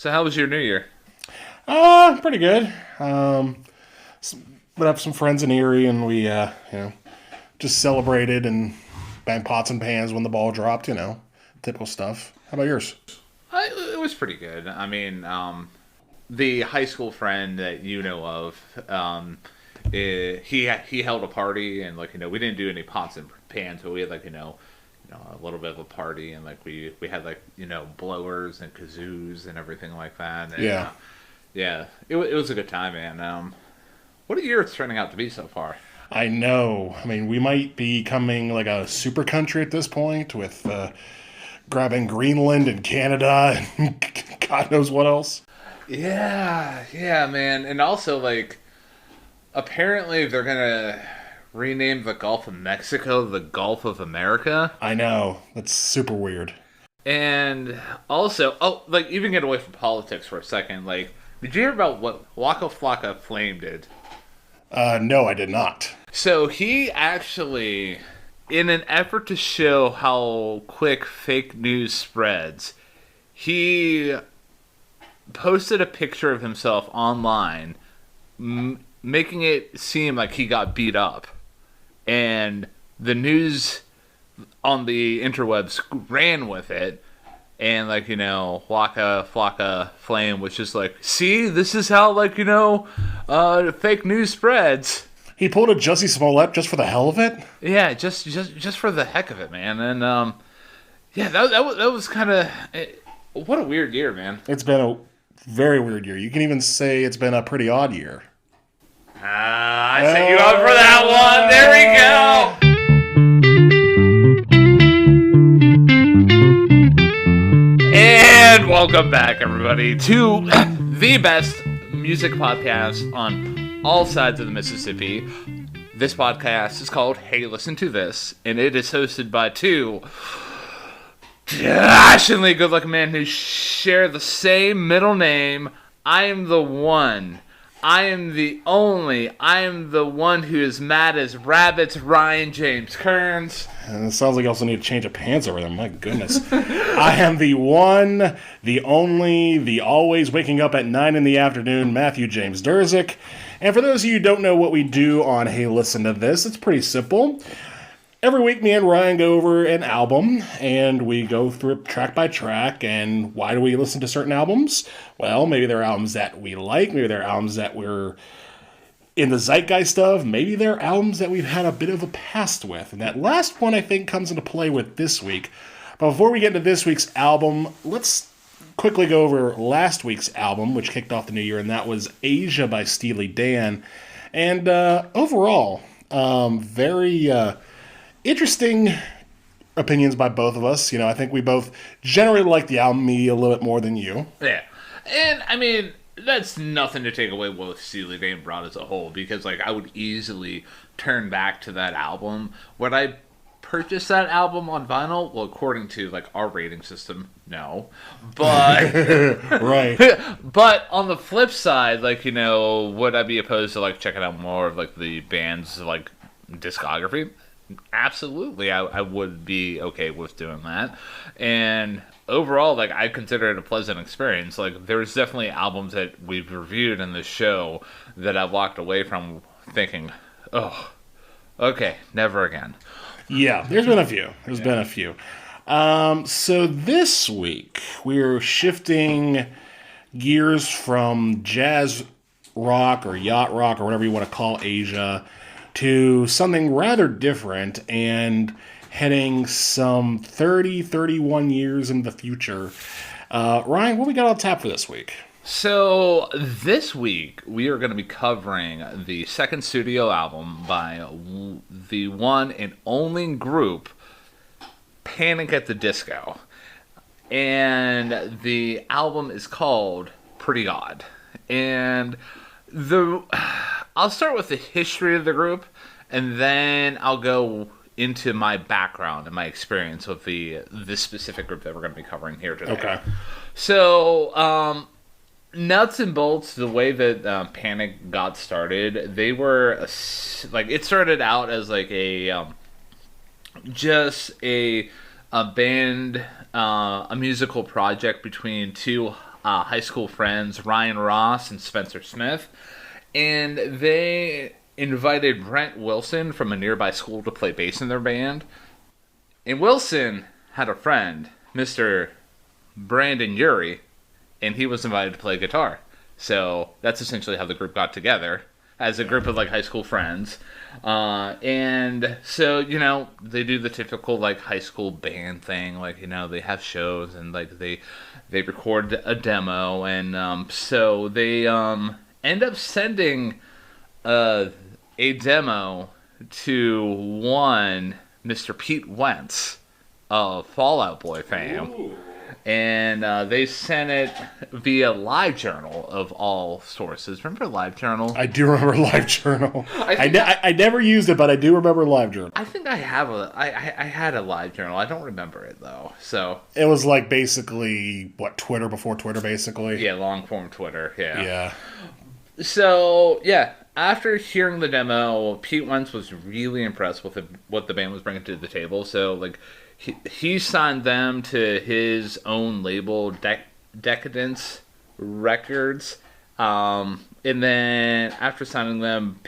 So how was your New Year? Pretty good. Went up some friends in Erie, and we, just celebrated and banged pots and pans when the ball dropped. Typical stuff. How about yours? It was pretty good. I mean, the high school friend that you know of, he held a party, and we didn't do any pots and pans, but we had a little bit of a party, and we had blowers and kazoos and everything like that. And, Yeah. yeah, it was a good time, man. What a year it's turning out to be so far. I know. I mean, we might be becoming like a super country at this point with grabbing Greenland and Canada and God knows what else. Yeah, man. And also, apparently they're gonna rename the Gulf of Mexico the Gulf of America. I know. That's super weird. And also, even get away from politics for a second, did you hear about what Waka Flocka Flame did? No, I did not. So he actually, in an effort to show how quick fake news spreads, he posted a picture of himself online, making it seem like he got beat up. And the news on the interwebs ran with it. And, Waka Flocka Flame was just like, see, this is how, fake news spreads. He pulled a Jussie Smollett just for the hell of it? Yeah, just for the heck of it, man. And, that was kind of... What a weird year, man. It's been a very weird year. You can even say it's been a pretty odd year. I set you up for that one. There we go. And welcome back, everybody, to the best music podcast on all sides of the Mississippi. This podcast is called Hey, Listen to This, and it is hosted by two dashingly good-looking men who share the same middle name. I am the one. I am the only. I am the one who is mad as rabbits, Ryan James Kearns. And it sounds like you also need to change of pants over them. My goodness. I am the one, the only, the always waking up at 9 in the afternoon, Matthew James Durzik. And for those of you who don't know what we do on Hey, Listen to This, it's pretty simple. Every week, me and Ryan go over an album, and we go through it track by track, and why do we listen to certain albums? Well, maybe they're albums that we like, maybe they're albums that we're in the zeitgeist of, maybe they're albums that we've had a bit of a past with, and that last one, I think, comes into play with this week. But before we get into this week's album, let's quickly go over last week's album, which kicked off the new year, and that was Asia by Steely Dan. And overall, very... interesting opinions by both of us. I think we both generally like the album, me a little bit more than you. Yeah. And, I mean, that's nothing to take away what Steely Dan brought as a whole, because, I would easily turn back to that album. Would I purchase that album on vinyl? Well, according to, our rating system, no. But... Right. But on the flip side, would I be opposed to, checking out more of, the band's, discography? Absolutely, I would be okay with doing that. And overall, I consider it a pleasant experience. There's definitely albums that we've reviewed in this show that I've walked away from thinking, oh, okay, never again. Yeah, there's been a few. There's been a few. So this week, we're shifting gears from jazz rock or yacht rock or whatever you want to call Asia to something rather different and heading some 31 years in the future. Ryan, what we got on tap for this week? So this week we are going to be covering the second studio album by the one and only group, Panic at the Disco. And the album is called Pretty Odd. And I'll start with the history of the group, and then I'll go into my background and my experience with this specific group that we're going to be covering here today. Okay. So, nuts and bolts, the way that Panic got started, they were it started out as just a band, a musical project between two high school friends Ryan Ross and Spencer Smith, and they invited Brent Wilson from a nearby school to play bass in their band. And Wilson had a friend, Mr. Brandon Urie, and he was invited to play guitar. So that's essentially how the group got together, as a group of like high school friends. And so, they do the typical like high school band thing, like, they have shows and like they record a demo, and so they end up sending a demo to one Mr. Pete Wentz of Fall Out Boy fame. Ooh. And they sent it via LiveJournal of all sources. Remember LiveJournal? I do remember LiveJournal. I never used it, but I do remember LiveJournal. I think I have I had a LiveJournal. I don't remember it though. So it was like basically Twitter before Twitter, basically. Yeah, long form Twitter. Yeah. Yeah. So yeah, after hearing the demo, Pete Wentz was really impressed with what the band was bringing to the table. So like. He signed them to his own label, Decadence Records. And then after signing them,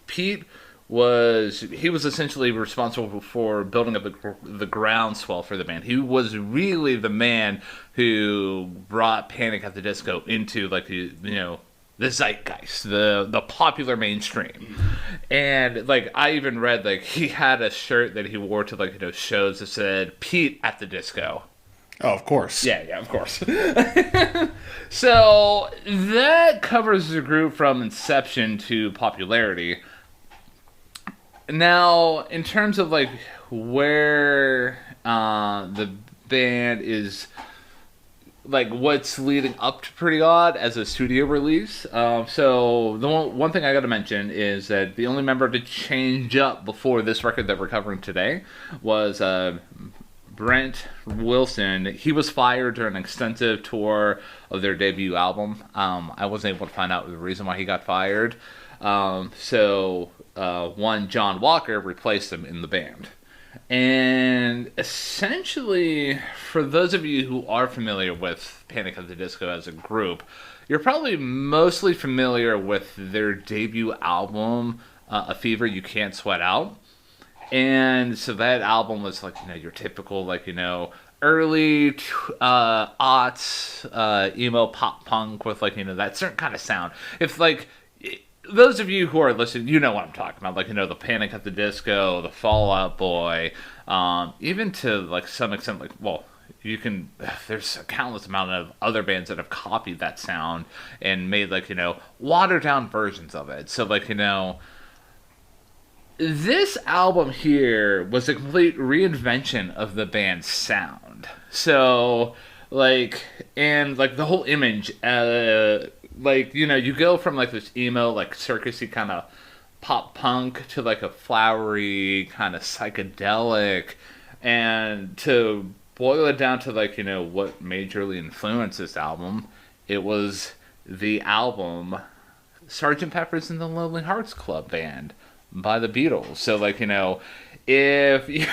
Pete was essentially responsible for building up the groundswell for the band. He was really the man who brought Panic at the Disco into like the zeitgeist, the popular mainstream. And like I even read like he had a shirt that he wore to like shows that said Pete at the Disco. Oh, of course. Yeah, of course. So that covers the group from inception to popularity. Now, in terms of like where the band is, like what's leading up to Pretty Odd as a studio release. So the one thing I got to mention is that the only member to change up before this record that we're covering today was Brent Wilson. He was fired during an extensive tour of their debut album. I wasn't able to find out the reason why he got fired. So one John Walker replaced him in the band. And essentially, for those of you who are familiar with Panic at the Disco as a group, you're probably mostly familiar with their debut album, A Fever You Can't Sweat Out. And so that album was like, your typical, like, early aughts emo pop punk with like, that certain kind of sound. If like... Those of you who are listening, you know what I'm talking about. Like, the Panic at the Disco, the Fall Out Boy, even to, like, some extent, like, well, there's a countless amount of other bands that have copied that sound and made, like, watered-down versions of it. So, like, this album here was a complete reinvention of the band's sound. So, like, and, like, the whole image, like, you go from, like, this emo, like, circusy kind of pop punk to, like, a flowery kind of psychedelic, and to boil it down to, like, what majorly influenced this album, it was the album Sgt. Pepper's and the Lonely Hearts Club Band by the Beatles. So, like, if you,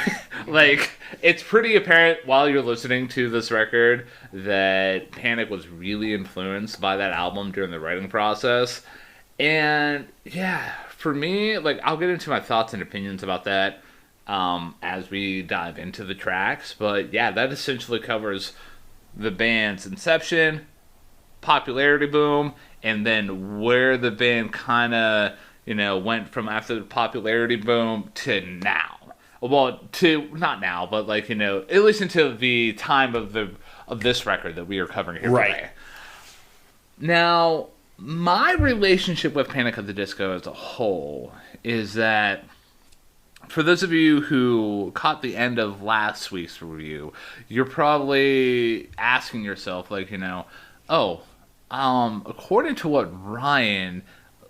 like, it's pretty apparent while you're listening to this record that Panic was really influenced by that album during the writing process. And yeah, for me, like, I'll get into my thoughts and opinions about that as we dive into the tracks. But yeah, that essentially covers the band's inception, popularity boom, and then where the band kind of, went from after the popularity boom to now. Well, not now, but like, at least until the time of this record that we are covering here today. Now, my relationship with Panic at the Disco as a whole is that, for those of you who caught the end of last week's review, you're probably asking yourself, like, according to what Ryan,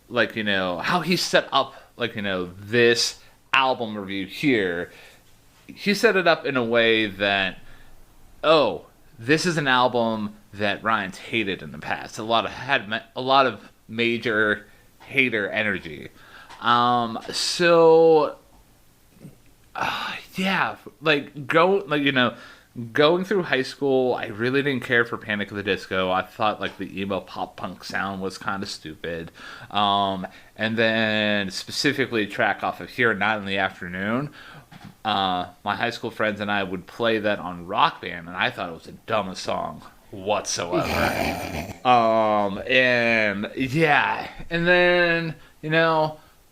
like, how he set up, like, this album review here, he set it up in a way that, this is an album that Ryan's hated in the past. Had a lot of major hater energy. Yeah, like going through high school, I really didn't care for Panic at the Disco. I thought like the emo pop punk sound was kind of stupid. And then specifically a track off of Here at Night in the Afternoon. My high school friends and I would play that on Rock Band, and I thought it was the dumbest song whatsoever. And yeah, and then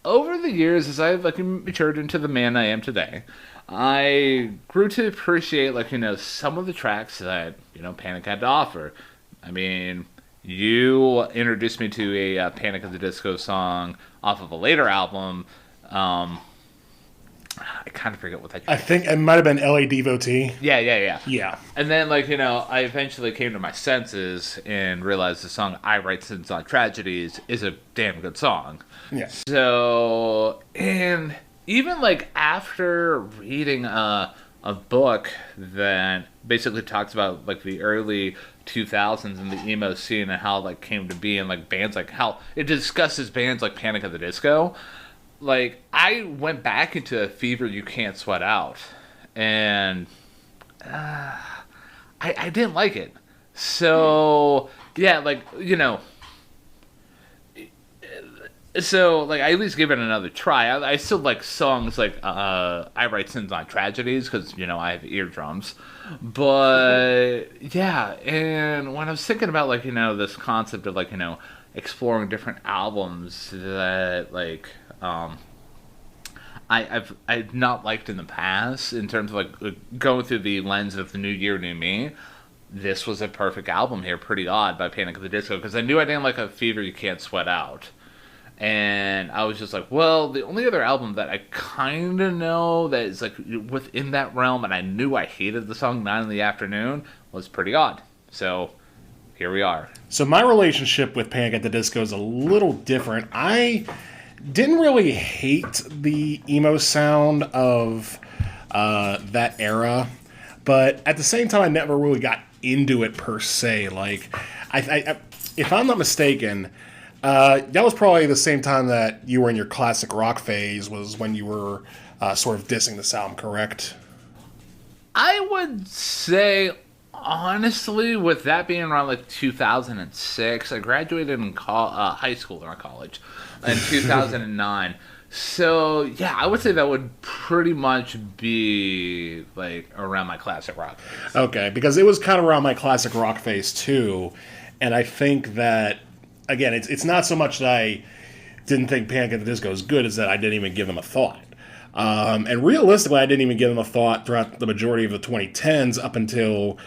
over the years, as I've matured into the man I am today, I grew to appreciate some of the tracks that Panic had to offer. I mean, you introduced me to a Panic at the Disco song off of a later album. I kind of forget what that. I think it might have been L.A. Devotee. Yeah. Yeah. And then, I eventually came to my senses and realized the song "I Write Sins Not Tragedies" is a damn good song. Yeah. So, and even after reading a book that basically talks about the early 2000s and the emo scene and how came to be, and bands how it discusses bands like Panic at the Disco. I went back into a Fever You Can't Sweat Out, and I didn't like it. So, yeah, so, I at least give it another try. I still like songs I Write Sins Not Tragedies, because, I have eardrums. But, yeah, and when I was thinking about, this concept of, exploring different albums that, I've not liked in the past in terms of going through the lens of the New Year, New Me. This was a perfect album here, Pretty Odd by Panic at the Disco, because I knew I didn't like a Fever You Can't Sweat Out. And I was just well, the only other album that I kind of know that is within that realm, and I knew I hated the song 9 in the Afternoon, was Pretty Odd. So here we are. So my relationship with Panic at the Disco is a little different. I didn't really hate the emo sound of that era, but at the same time, I never really got into it per se. I if I'm not mistaken, that was probably the same time that you were in your classic rock phase, was when you were sort of dissing this album, correct? I would say, honestly, with that being around 2006, I graduated in high school, not college, in 2009. So, yeah, I would say that would pretty much be around my classic rock phase. Okay, because it was kind of around my classic rock phase too, and I think that, again, it's not so much that I didn't think Panic at the Disco was good as that I didn't even give them a thought. And realistically, I didn't even give them a thought throughout the majority of the 2010s up until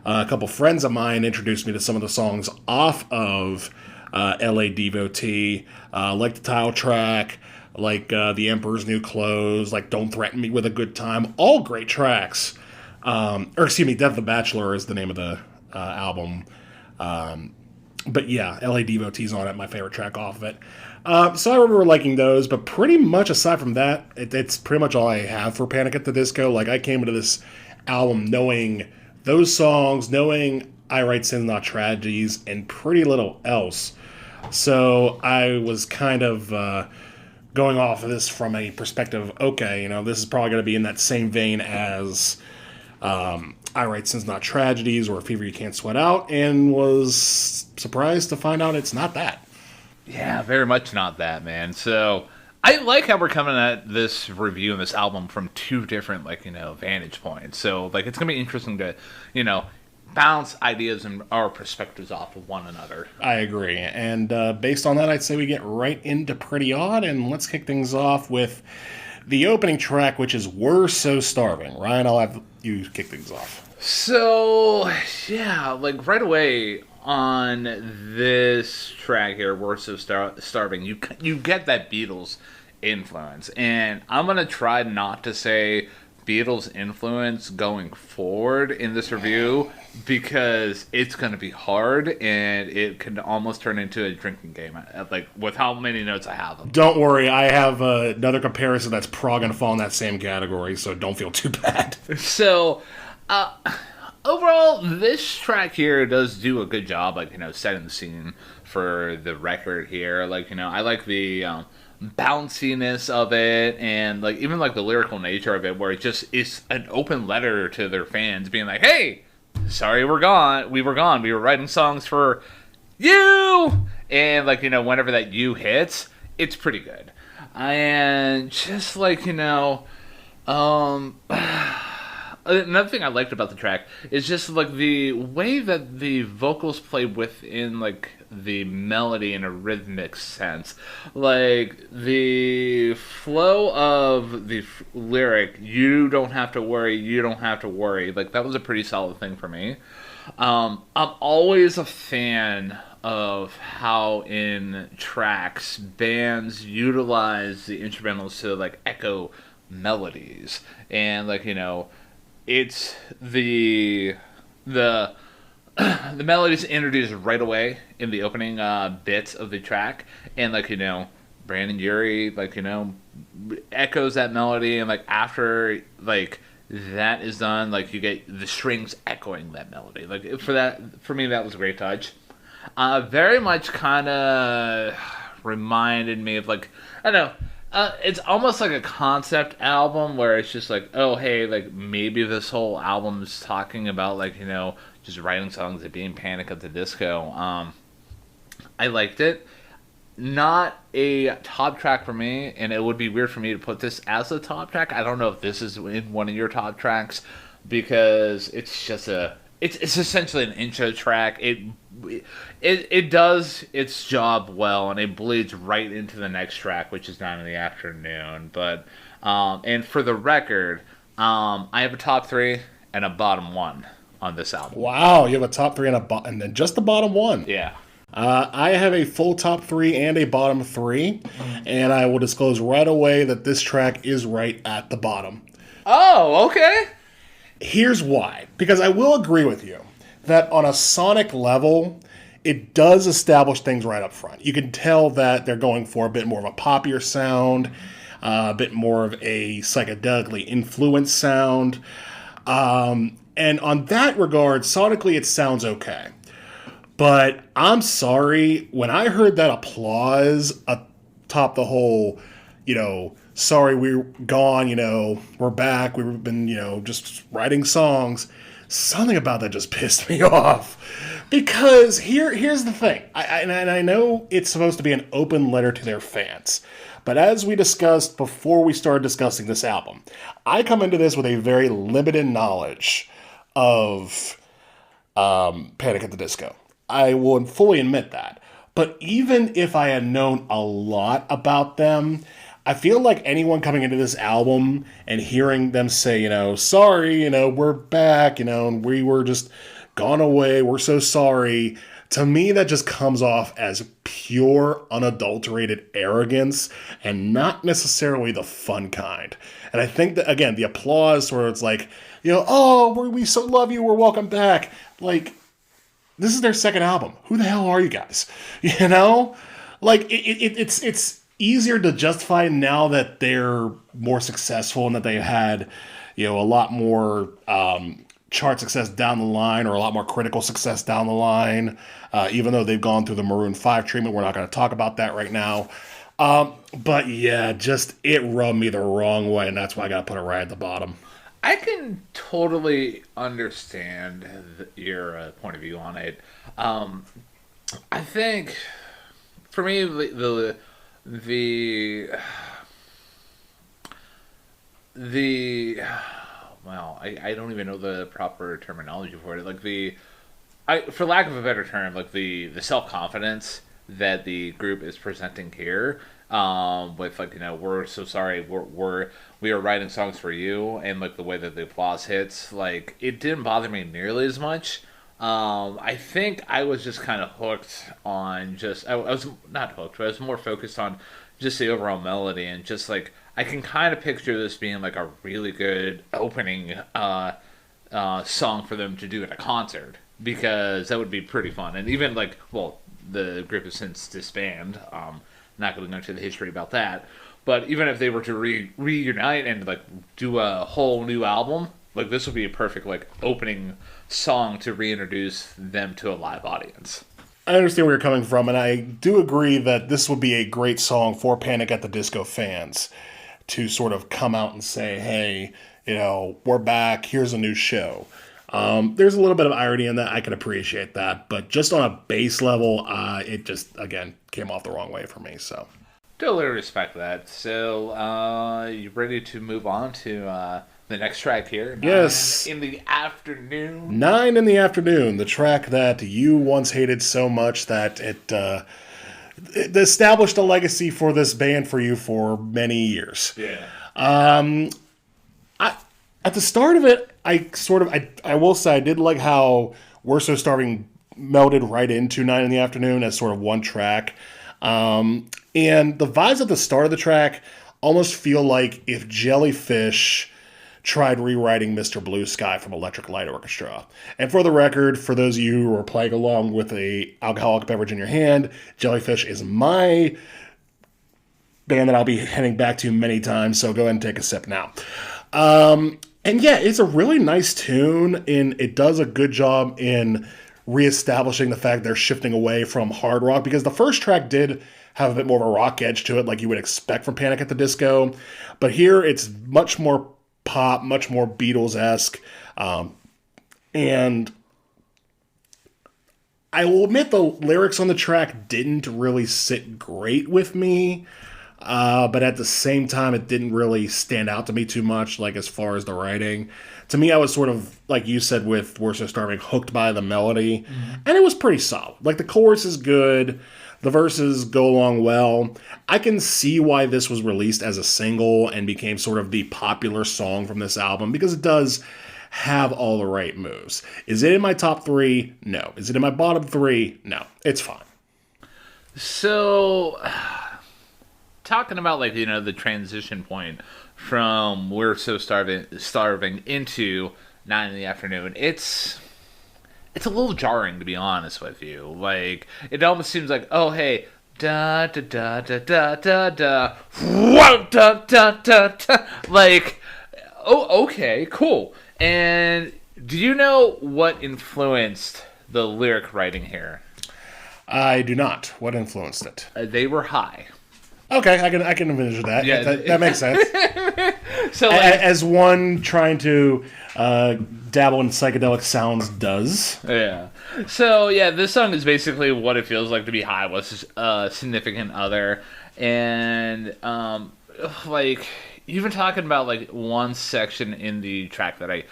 a couple friends of mine introduced me to some of the songs off of L.A. Devotee, like the title track, The Emperor's New Clothes, Don't Threaten Me with a Good Time. All great tracks. Death of the Bachelor is the name of the album. But yeah, L.A. Devotee's on it, my favorite track off of it. So I remember liking those, but pretty much aside from that, it's pretty much all I have for Panic at the Disco. I came into this album knowing those songs, knowing I Write Sins Not Tragedies, and pretty little else. So I was kind of going off of this from a perspective of, okay, this is probably going to be in that same vein as I Write Sins Not Tragedies or Fever You Can't Sweat Out, and was surprised to find out it's not that. Yeah, very much not that, man. So I like how we're coming at this review and this album from two different, vantage points. So, it's going to be interesting to, bounce ideas and our perspectives off of one another. I agree. And based on that, I'd say we get right into Pretty Odd, and let's kick things off with the opening track, which is We're So Starving. Ryan, I'll have you kick things off. So, yeah, right away on this track here, We're So Starving, you get that Beatles influence. And I'm going to try not to say Beatles influence going forward in this review, because it's going to be hard and it can almost turn into a drinking game, with how many notes I have. Don't worry, I have another comparison that's probably going to fall in that same category, so don't feel too bad. So, overall, this track here does do a good job, setting the scene for the record here. I like the bounciness of it, and like even like the lyrical nature of it, where it just is an open letter to their fans, being like, "Hey, sorry we were gone. We were writing songs for you," and like whenever that "you" hits, it's pretty good, and just like another thing I liked about the track is just like the way that the vocals play within like the melody in a rhythmic sense. Like the flow of the lyric, "You don't have to worry, you don't have to worry." Like that was a pretty solid thing for me. I'm always a fan of how in tracks bands utilize the instrumentals to like echo melodies, and like it's the the melodies introduced right away in the opening bits of the track, and like Brandon Urie like echoes that melody, and like after like that is done, like you get the strings echoing that melody. Like for me that was a great touch. Very much kind of reminded me of like, I don't know. It's almost like a concept album where it's just like, oh hey, like maybe this whole album is talking about like just writing songs and being Panic at the Disco. I liked it. Not a top track for me, and it would be weird for me to put this as a top track. I don't know if this is in one of your top tracks, because it's just it's essentially an intro track. It does its job well, and it bleeds right into the next track, which is 9 in the Afternoon. But and for the record, I have a top 3 and a bottom 1 on this album. Wow, you have a top 3 and then just the bottom 1. Yeah. I have a full top 3 and a bottom 3, and I will disclose right away that this track is right at the bottom. Oh, okay. Here's why. Because I will agree with you that on a sonic level, it does establish things right up front. You can tell that they're going for a bit more of a poppier sound, a bit more of a psychedelically influenced sound. And on that regard, sonically, it sounds okay. But I'm sorry, when I heard that applause atop the whole, sorry we're gone, we're back, we've been, just writing songs, something about that just pissed me off. Because here's the thing, I know it's supposed to be an open letter to their fans, but as we discussed before we started discussing this album, I come into this with a very limited knowledge of Panic at the Disco. I will fully admit that. But even if I had known a lot about them, I feel like anyone coming into this album and hearing them say, sorry, we're back, and we were just gone away, we're so sorry. To me, that just comes off as pure, unadulterated arrogance and not necessarily the fun kind. And I think that, again, the applause where it's like, oh, we so love you, we're welcome back. Like, this is their second album. Who the hell are you guys? Like it's easier to justify now that they're more successful and that they had, a lot more chart success down the line, or a lot more critical success down the line. Even though they've gone through the Maroon 5 treatment, we're not going to talk about that right now. But yeah, just it rubbed me the wrong way, and that's why I got to put it right at the bottom. I can totally understand your point of view on it. I think, for me, the well, I don't even know the proper terminology for it. Like for lack of a better term, like the self-confidence that the group is presenting here. With like we're so sorry, we are writing songs for you, and like the way that the applause hits, like it didn't bother me nearly as much. I think I was just kind of hooked on I was not hooked, but I was more focused on just the overall melody, and just like I can kind of picture this being like a really good opening song for them to do at a concert, because that would be pretty fun. And even like, well, the group has since disbanded. Not going to go into the history about that, but even if they were to reunite and like do a whole new album, like this would be a perfect like opening song to reintroduce them to a live audience. I understand where you're coming from, and I do agree that this would be a great song for Panic at the Disco fans to sort of come out and say, hey, we're back, here's a new show. There's a little bit of irony in that. I can appreciate that. But just on a base level, it just, again, came off the wrong way for me. So Totally respect that. So, you ready to move on to the next track here? Yes. 9 in the Afternoon. 9 in the Afternoon, the track that you once hated so much that it established a legacy for this band for you for many years. Yeah. At the start of it, I will say I did like how We're So Starving melded right into 9 in the Afternoon as sort of one track. And the vibes at the start of the track almost feel like if Jellyfish tried rewriting Mr. Blue Sky from Electric Light Orchestra. And for the record, for those of you who are playing along with a alcoholic beverage in your hand, Jellyfish is my band that I'll be heading back to many times, so go ahead and take a sip now. And yeah, it's a really nice tune, and it does a good job in reestablishing the fact they're shifting away from hard rock, because the first track did have a bit more of a rock edge to it, like you would expect from Panic at the Disco. But here, it's much more pop, much more Beatles-esque. And I will admit the lyrics on the track didn't really sit great with me. But at the same time, it didn't really stand out to me too much, like as far as the writing. To me, I was sort of, like you said with We're So Starving, hooked by the melody. Mm-hmm. And it was pretty solid. Like, the chorus is good. The verses go along well. I can see why this was released as a single and became sort of the popular song from this album, because it does have all the right moves. Is it in my top 3? No. Is it in my bottom 3? No. It's fine. So, talking about, like, the transition point from We're So Starving into 9 in the Afternoon, it's a little jarring, to be honest with you. Like, it almost seems like, oh, hey, da da da da da da da, whoa, da da da da. Like, oh, okay, cool. And do you know what influenced the lyric writing here? I do not. What influenced it? They were high. Okay, I can envision that. Yeah. That makes sense. So, like, as one trying to dabble in psychedelic sounds does. Yeah. So, yeah, this song is basically what it feels like to be high with a significant other. And, like, even talking about, like, one section in the track that I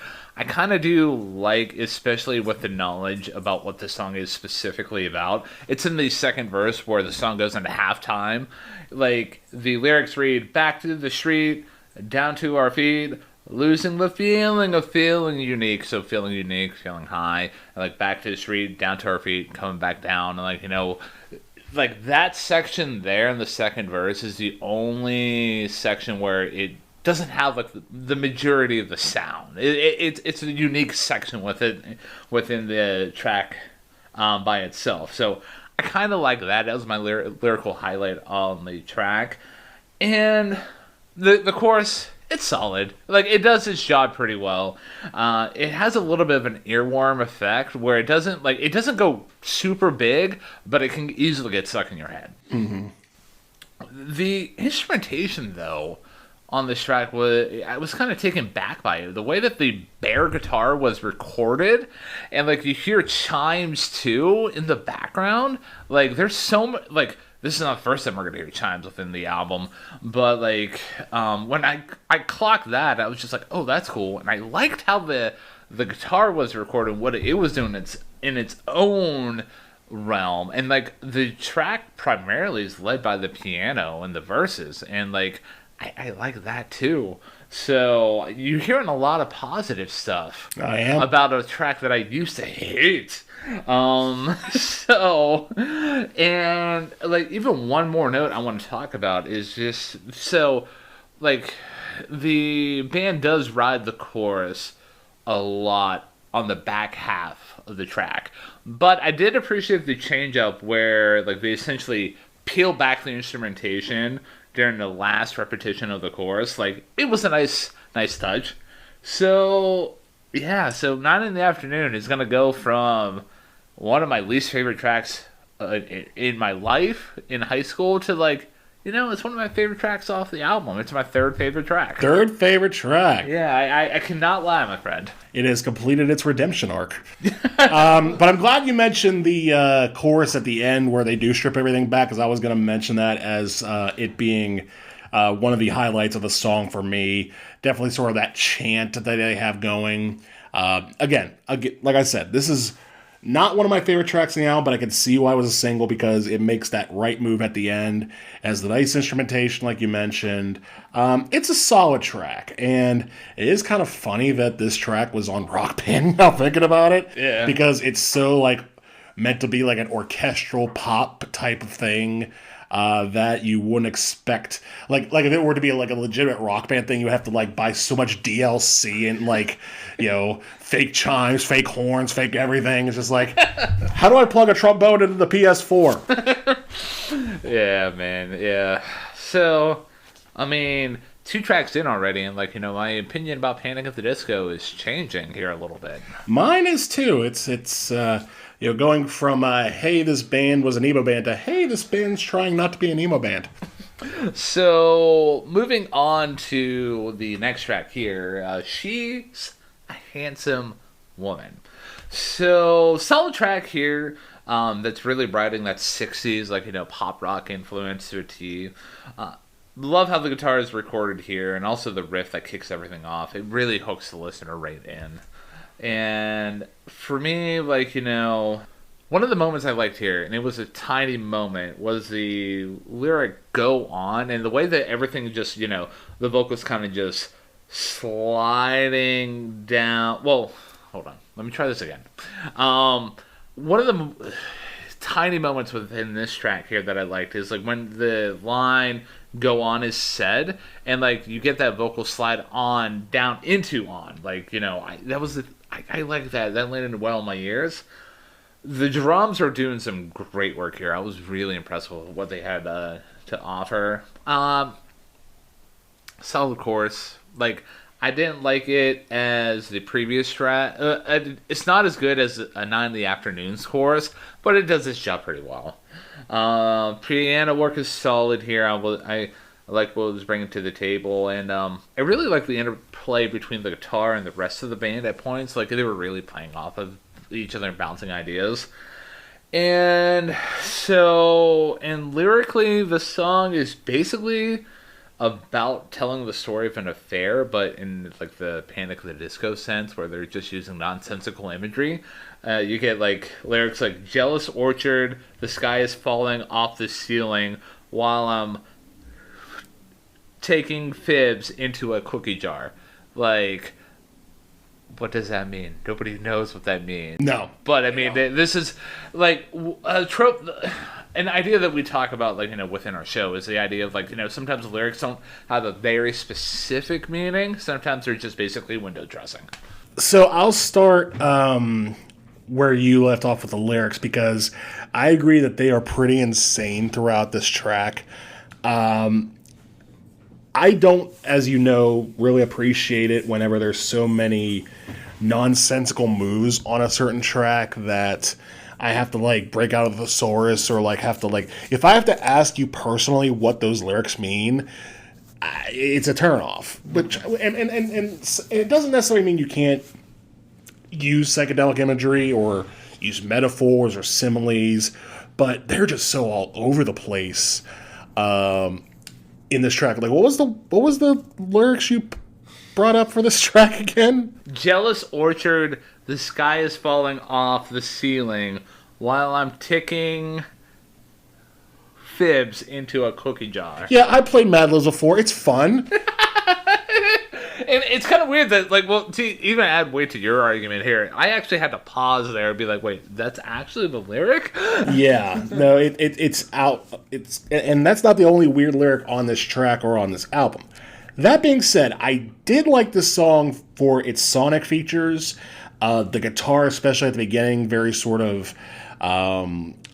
kind of do like, especially with the knowledge about what the song is specifically about. It's in the second verse where the song goes into halftime. Like, the lyrics read, back to the street, down to our feet, losing the feeling of feeling unique. So feeling unique, feeling high, and, like, back to the street, down to our feet, coming back down. And, like, like, that section there in the second verse is the only section where it doesn't have, like, the majority of the sound. It's a unique section within the track by itself. So I kind of like that. That was my lyrical highlight on the track. And the chorus, it's solid. Like, it does its job pretty well. It has a little bit of an earworm effect where it doesn't go super big, but it can easily get stuck in your head. Mm-hmm. The instrumentation, though, on this track, I was kind of taken back by it. The way that the bare guitar was recorded, and, like, you hear chimes too in the background. Like, there's so much, like, this is not the first time we're gonna hear chimes within the album, but, like, when I clocked that, I was just like, oh, that's cool. And I liked how the guitar was recorded, what it was doing in its own realm. And, like, the track primarily is led by the piano and the verses, and, like, I like that too. So you're hearing a lot of positive stuff. I am. About a track that I used to hate. So, and, like, even one more note I want to talk about is just, so, like, the band does ride the chorus a lot on the back half of the track. But I did appreciate the change up where, like, they essentially peel back the instrumentation during the last repetition of the chorus. Like, it was a nice touch. So, yeah, so 9 in the Afternoon is going to go from one of my least favorite tracks in my life in high school to like, it's one of my favorite tracks off the album. It's my third favorite track. Third favorite track. Yeah, I cannot lie, my friend. It has completed its redemption arc. But I'm glad you mentioned the chorus at the end where they do strip everything back, because I was going to mention that as it being one of the highlights of the song for me. Definitely sort of that chant that they have going. Again, like I said, this is not one of my favorite tracks in the album, but I could see why it was a single, because it makes that right move at the end as the nice instrumentation, like you mentioned. It's a solid track, and it is kind of funny that this track was on Rock Band now thinking about it. Yeah. Because it's so, like, meant to be like an orchestral pop type of thing. That you wouldn't expect, like if it were to be like a legitimate Rock Band thing, you would have to like buy so much DLC and like, fake chimes, fake horns, fake everything. It's just like, how do I plug a trombone into the PS4? Yeah, man. Yeah. So, I mean, 2 tracks in already, and like, my opinion about Panic at the Disco is changing here a little bit. Mine is too. It's going from hey, this band was an emo band to hey, this band's trying not to be an emo band. So, moving on to the next track here, She's a Handsome Woman. So, solid track here. That's really riding that 60s, like, pop rock influence to a T. Love how the guitar is recorded here, and also the riff that kicks everything off. It really hooks the listener right in. And for me, like, one of the moments I liked here, and it was a tiny moment, was the lyric "Go On," and the way that everything just, the vocals kind of just sliding down. Well, hold on. Let me try this again. One of the tiny moments within this track here that I liked is like when the line "Go On" is said, and like you get that vocal slide on down into "On." Like, I like that. That landed well in my ears. The drums are doing some great work here. I was really impressed with what they had to offer. Solid chorus. Like, I didn't like it as the previous track. It's not as good as a 9 in the Afternoon's chorus, but it does its job pretty well. Piano work is solid here. I like what it was bringing to the table, and I really like the interplay between the guitar and the rest of the band at points. Like, they were really playing off of each other and bouncing ideas. And so, and lyrically, the song is basically about telling the story of an affair, but in like the Panic at the Disco sense, where they're just using nonsensical imagery. You get like lyrics like "Jealous orchard, the sky is falling off the ceiling while I'm taking fibs into a cookie jar." Like, what does that mean? Nobody knows what that means. No. But I mean, this is like a trope. An idea that we talk about, like, within our show is the idea of, like, sometimes the lyrics don't have a very specific meaning. Sometimes they're just basically window dressing. So I'll start where you left off with the lyrics, because I agree that they are pretty insane throughout this track. I don't, as you know, really appreciate it whenever there's so many nonsensical moves on a certain track that I have to like break out of the thesaurus, or like have to like, if I have to ask you personally what those lyrics mean, it's a turnoff. But and it doesn't necessarily mean you can't use psychedelic imagery or use metaphors or similes, but they're just so all over the place in this track. Like, what was the lyrics you brought up for this track again? Jealous orchard, the sky is falling off the ceiling while I'm ticking fibs into a cookie jar. Yeah, I played Mad Libs before. It's fun. And it's kind of weird that, like, well, to even add weight to your argument here, I actually had to pause there and be like, wait, that's actually the lyric? Yeah, no, it's out. And that's not the only weird lyric on this track or on this album. That being said, I did like this song for its sonic features. The guitar, especially at the beginning, very sort of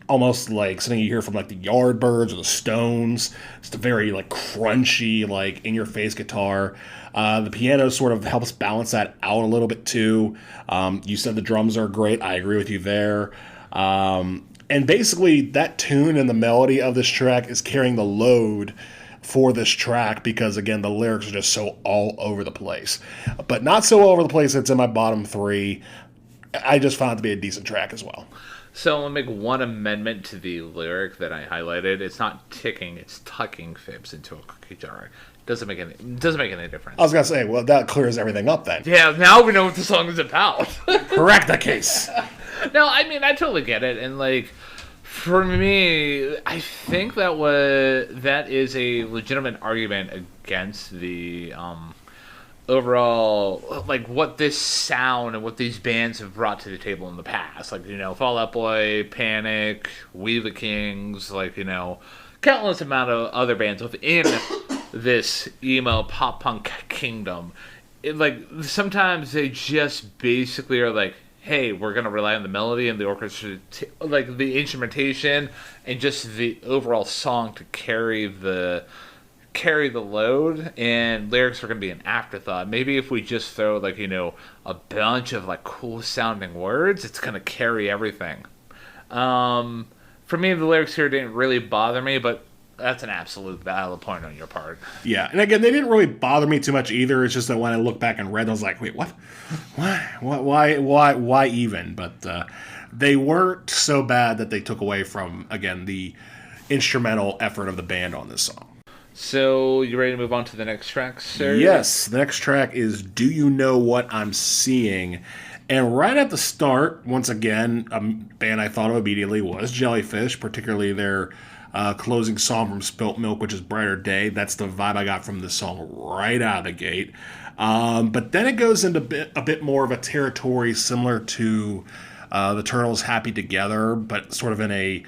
almost like something you hear from like the Yardbirds or the Stones. It's a very like crunchy, like in-your-face guitar. The piano sort of helps balance that out a little bit too. You said the drums are great. I agree with you there. And basically, that tune and the melody of this track is carrying the load for this track because, again, the lyrics are just so all over the place. But not so all over the place it's in my bottom 3. I just found it to be a decent track as well. So I'll make one amendment to the lyric that I highlighted. It's not ticking, it's tucking fibs into a cookie jar. Doesn't make any difference. I was going to say, well, that clears everything up then. Yeah, now we know what the song is about. Correct the case. No, I mean, I totally get it. And, like, for me, I think that is a legitimate argument against the overall, like, what this sound and what these bands have brought to the table in the past. Like, Fall Out Boy, Panic, We the Kings, like, countless amount of other bands within this emo pop punk kingdom. Sometimes they just basically are like, hey, we're going to rely on the melody and the orchestra, like the instrumentation and just the overall song to carry the load, and lyrics are going to be an afterthought. Maybe if we just throw a bunch of cool sounding words, it's going to carry everything. For me, the lyrics here didn't really bother me, but that's an absolute valid point on your part. Yeah, and again, they didn't really bother me too much either. It's just that when I look back and read, I was like, wait, what? Why even? But they weren't so bad that they took away from, again, the instrumental effort of the band on this song. So, you ready to move on to the next track, sir? Yes, the next track is Do You Know What I'm Seeing? And right at the start, once again, a band I thought of immediately was Jellyfish, particularly their closing song from Spilt Milk, which is Brighter Day. That's the vibe I got from this song right out of the gate. But then it goes into a bit more of a territory similar to the Turtles' Happy Together, but sort of in a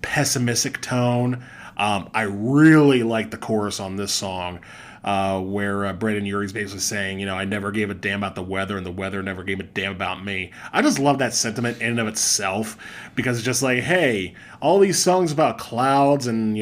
pessimistic tone. I really like the chorus on this song, where Brendon Urie's basically saying, I never gave a damn about the weather, and the weather never gave a damn about me. I just love that sentiment in and of itself, because it's just like, hey, all these songs about clouds and,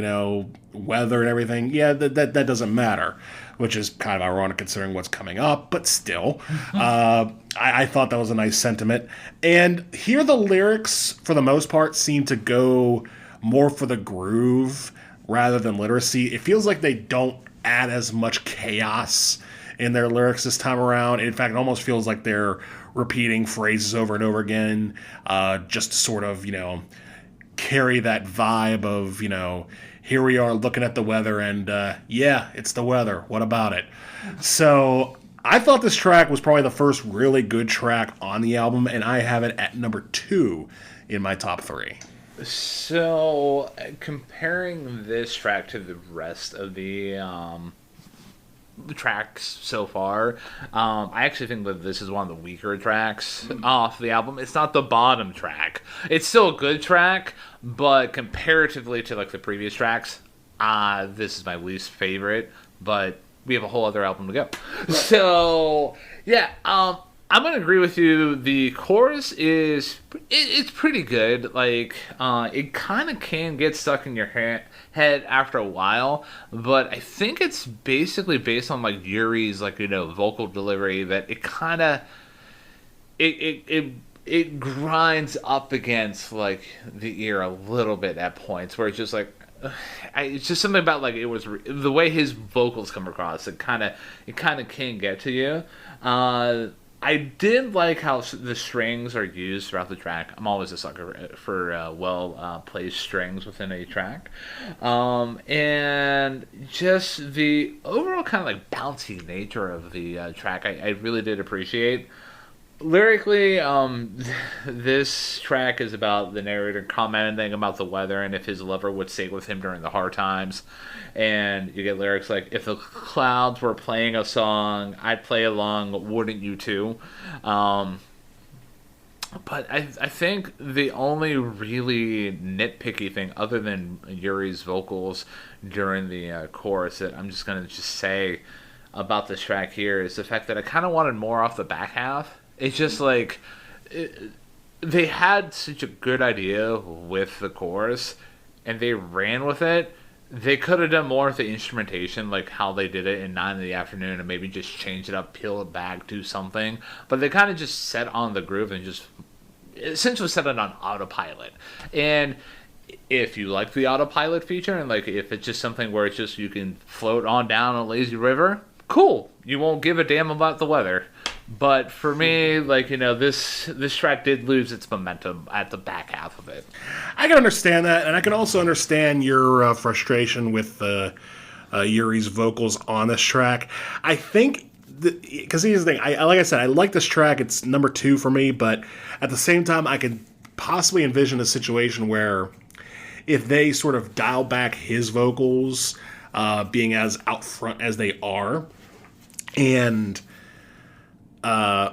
weather and everything, yeah, that doesn't matter, which is kind of ironic considering what's coming up, but still. I thought that was a nice sentiment. And here the lyrics, for the most part, seem to go more for the groove rather than literacy. It feels like they don't add as much chaos in their lyrics this time around. In fact, it almost feels like they're repeating phrases over and over again, just to sort of, carry that vibe of, here we are looking at the weather and, yeah, it's the weather. What about it? So I thought this track was probably the first really good track on the album, and I have it at number 2 in my top 3. So, comparing this track to the rest of the tracks so far, I actually think that this is one of the weaker tracks off the album. It's not the bottom track. It's still a good track, but comparatively to the previous tracks, this is my least favorite. But we have a whole other album to go. So, yeah, I'm going to agree with you. The chorus it's pretty good. It kind of can get stuck in your head after a while, but I think it's basically based on Urie's vocal delivery that it kind of it grinds up against the ear a little bit at points where it's just it's just something about it was the way his vocals come across. It kind of can get to you. I did like how the strings are used throughout the track. I'm always a sucker for well-placed strings within a track. And just the overall kind of bouncy nature of the track, I really did appreciate. Lyrically, this track is about the narrator commenting about the weather and if his lover would stay with him during the hard times. And you get lyrics like, if the clouds were playing a song, I'd play along, wouldn't you too? But I think the only really nitpicky thing, other than Urie's vocals during the chorus, that I'm just going to say about this track here is the fact that I kind of wanted more off the back half. It's just they had such a good idea with the chorus, and they ran with it. They could have done more with the instrumentation, like how they did it in 9 in the Afternoon, and maybe just change it up, peel it back, do something. But they kind of just set on the groove and just essentially set it on autopilot. And if you like the autopilot feature, and like if it's just something where it's just you can float on down a lazy river, cool. You won't give a damn about the weather. But for me, like, this track did lose its momentum at the back half of it. I can understand that, and I can also understand your frustration with Yuri's vocals on this track. I think, because here's the thing, like I said, I like this track. It's number 2 for me, but at the same time, I could possibly envision a situation where if they sort of dial back his vocals, being as out front as they are, and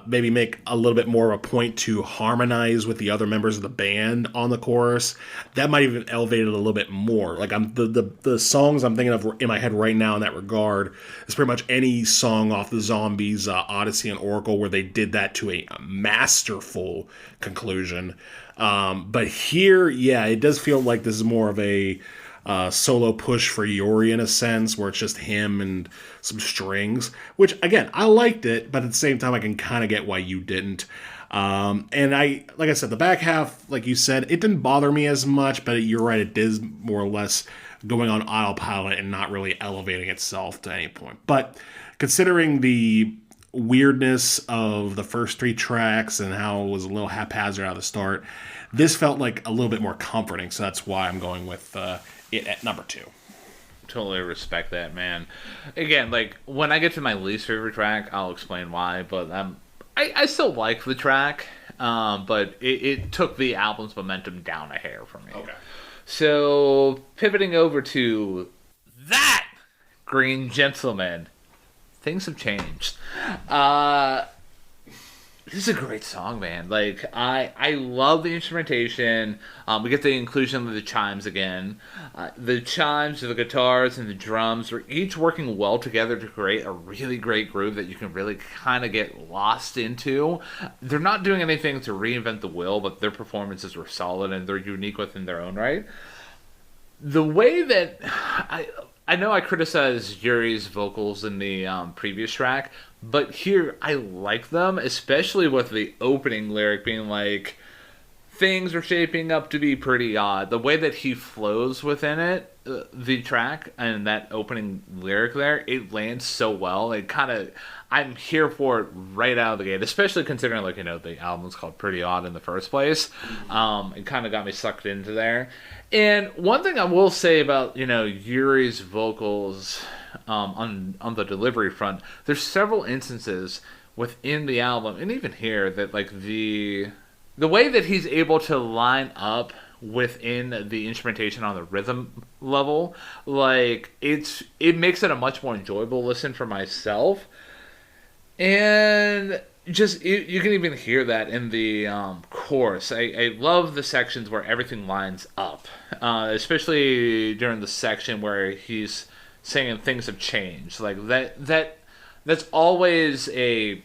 maybe make a little bit more of a point to harmonize with the other members of the band on the chorus, that might even elevate it a little bit more. Like the songs I'm thinking of in my head right now in that regard is pretty much any song off the Zombies, Odyssey and Oracle, where they did that to a masterful conclusion. But here, yeah, it does feel like this is more of a solo push for Yuri in a sense, where it's just him and some strings, which again, I liked it, but at the same time I can kind of get why you didn't. And like I said, the back half, like you said, it didn't bother me as much, but you're right, it is more or less going on autopilot and not really elevating itself to any point. But considering the weirdness of the first 3 tracks and how it was a little haphazard out of the start, this felt like a little bit more comforting, so that's why I'm going with it at number 2. Totally respect that, man. Again, like, when I get to my least favorite track, I'll explain why, but I still like the track, but it took the album's momentum down a hair for me. Okay. So, pivoting over to that Green Gentleman, things have changed. This is a great song, man. Like, I love the instrumentation. We get the inclusion of the chimes again. The chimes, the guitars, and the drums are each working well together to create a really great groove that you can really kind of get lost into. They're not doing anything to reinvent the wheel, but their performances were solid and they're unique within their own right. The way that I know I criticized Yuri's vocals in the previous track, but here I like them, especially with the opening lyric being like, things are shaping up to be pretty odd. The way that he flows within it, the track, and that opening lyric there, it lands so well. It kind of, I'm here for it right out of the gate, especially considering, like, the album's called Pretty Odd in the first place. It kind of got me sucked into there. And one thing I will say about, Yuri's vocals on the delivery front, there's several instances within the album, and even here, that, like, the way that he's able to line up within the instrumentation on the rhythm level, like, it makes it a much more enjoyable listen for myself. And just, you can even hear that in the chorus. I love the sections where everything lines up, especially during the section where he's saying things have changed. Like, that's always a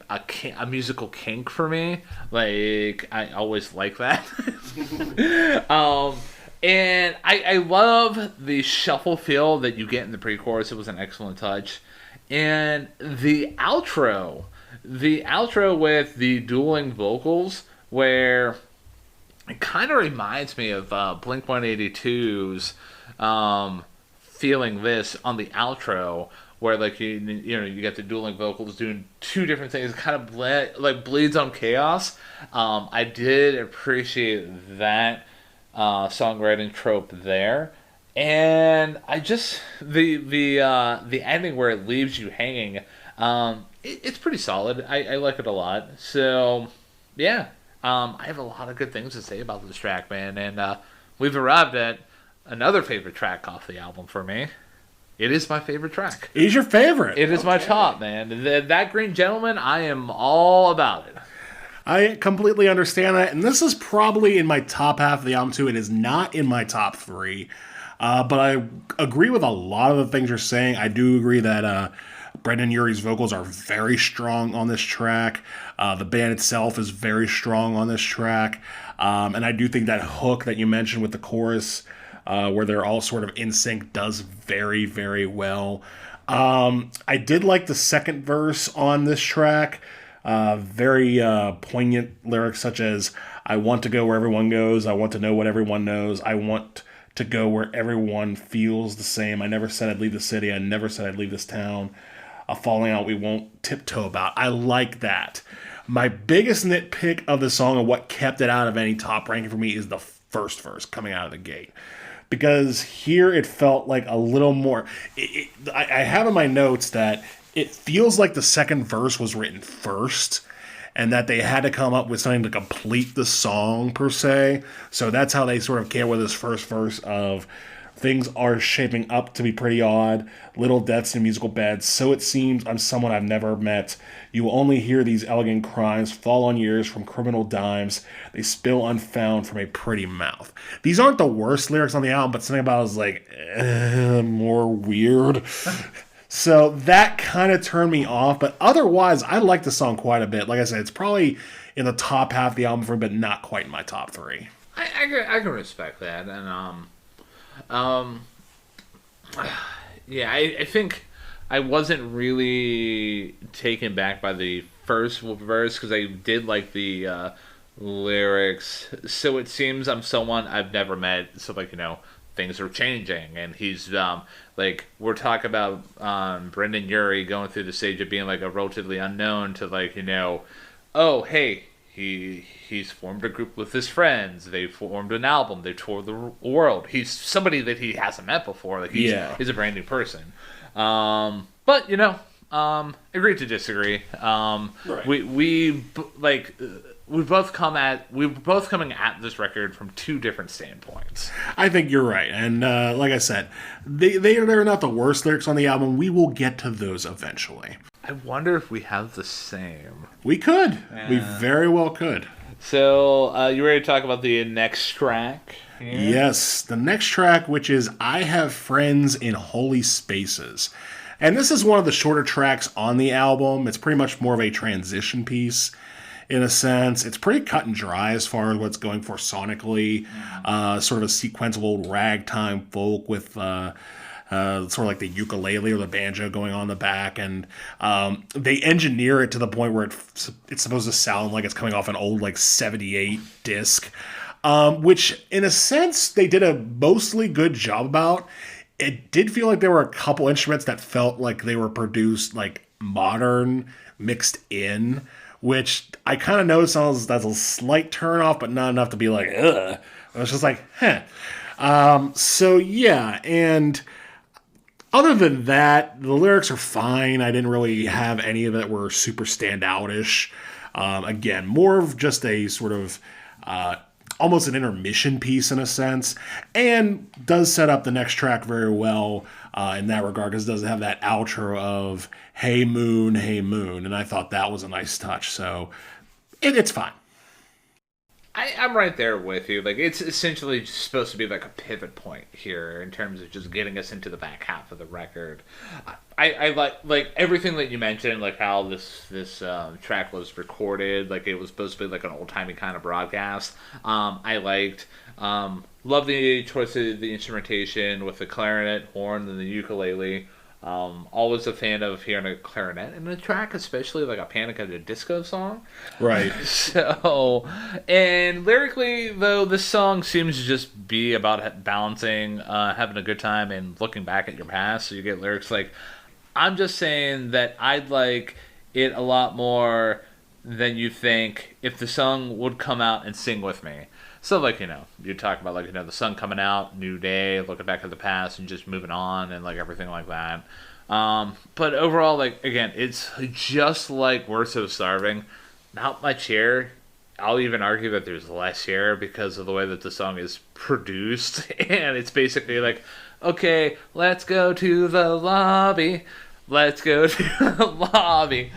musical kink for me. Like, I always like that. And I love the shuffle feel that you get in the pre-chorus. It was an excellent touch. And the outro with the dueling vocals, where it kind of reminds me of Blink-182's Feeling This on the outro, where, like, you get the dueling vocals doing 2 different things. It kind of bleeds on chaos. I did appreciate that songwriting trope there. And I just, the ending where it leaves you hanging, it's pretty solid. I like it a lot. So, yeah, I have a lot of good things to say about this track, man. And we've arrived at another favorite track off the album for me. It is my favorite track. It is your favorite? It is my top, man. That Green Gentleman, I am all about it. I completely understand that, and this is probably in my top half of the album, too. It is not in my top 3. But I agree with a lot of the things you're saying. I do agree that Brendon Urie's vocals are very strong on this track. The band itself is very strong on this track. And I do think that hook that you mentioned with the chorus, where they're all sort of in sync, does very, very well. I did like the second verse on this track. Very poignant lyrics such as, I want to go where everyone goes. I want to know what everyone knows. I want to go where everyone feels the same. I never said I'd leave the city. I never said I'd leave this town. A falling out we won't tiptoe about. I like that. My biggest nitpick of the song and what kept it out of any top ranking for me is the first verse coming out of the gate. Because here it felt like a little more. I have in my notes that it feels like the second verse was written first and that they had to come up with something to complete the song per se. So that's how they sort of came with this first verse of things are shaping up to be pretty odd, little deaths in musical beds. So it seems I'm someone I've never met. You will only hear these elegant crimes fall on your ears from criminal dimes. They spill unfound from a pretty mouth. These aren't the worst lyrics on the album, but something about it was like, more weird. So that kind of turned me off, but otherwise, I like the song quite a bit. Like I said, it's probably in the top half of the album for me, but not quite in my top three. I can respect that, and yeah, I think I wasn't really taken back by the first verse because I did like the lyrics. So it seems I'm someone I've never met. So like things are changing, and he's like we're talking about Brendan Urie going through the stage of being like a relatively unknown to like oh hey. He's formed a group with his friends. They formed an album. They toured the world. He's somebody that he hasn't met before. Like he's a brand new person. But agree to disagree. Right. We're both coming at this record from two different standpoints. I think you're right, and like I said, they're not the worst lyrics on the album. We will get to those eventually. I wonder if we have the same. We could. We very well could. So, you ready to talk about the next track? Yeah. Yes, the next track, which is I Have Friends in Holy Spaces. And this is one of the shorter tracks on the album. It's pretty much more of a transition piece, in a sense. It's pretty cut and dry as far as what's going for sonically. Sort of a sequence of old ragtime folk with sort of like the ukulele or the banjo going on the back, and they engineer it to the point where it's supposed to sound like it's coming off an old like 78 disc, which in a sense they did a mostly good job about. It did feel like there were a couple instruments that felt like they were produced like modern mixed in, which I kind of noticed as a slight turn off, but not enough to be like ugh. I was just like so yeah, and other than that, the lyrics are fine. I didn't really have any of it were super standout-ish. Again, more of just a sort of almost an intermission piece in a sense, and does set up the next track very well in that regard because it doesn't have that outro of hey moon, and I thought that was a nice touch. So it's fine. I'm right there with you. Like, it's essentially just supposed to be like a pivot point here in terms of just getting us into the back half of the record. I like everything that you mentioned, like how this track was recorded, like it was supposed to be like an old timey kind of broadcast. I liked. Love the choice of the instrumentation with the clarinet, horn, and the ukulele. Always a fan of hearing a clarinet in a track, especially like a Panic at the Disco song. Right. So, and lyrically, though, this song seems to just be about balancing, having a good time and looking back at your past. So you get lyrics like, I'm just saying that I'd like it a lot more than you think if the song would come out and sing with me. So, like, you talk about, like, the sun coming out, new day, looking back at the past, and just moving on, and, like, everything like that. But overall, like, again, it's just like We're So Starving. Not much here. I'll even argue that there's less here because of the way that the song is produced. And it's basically like, okay, let's go to the lobby. Let's go to the lobby.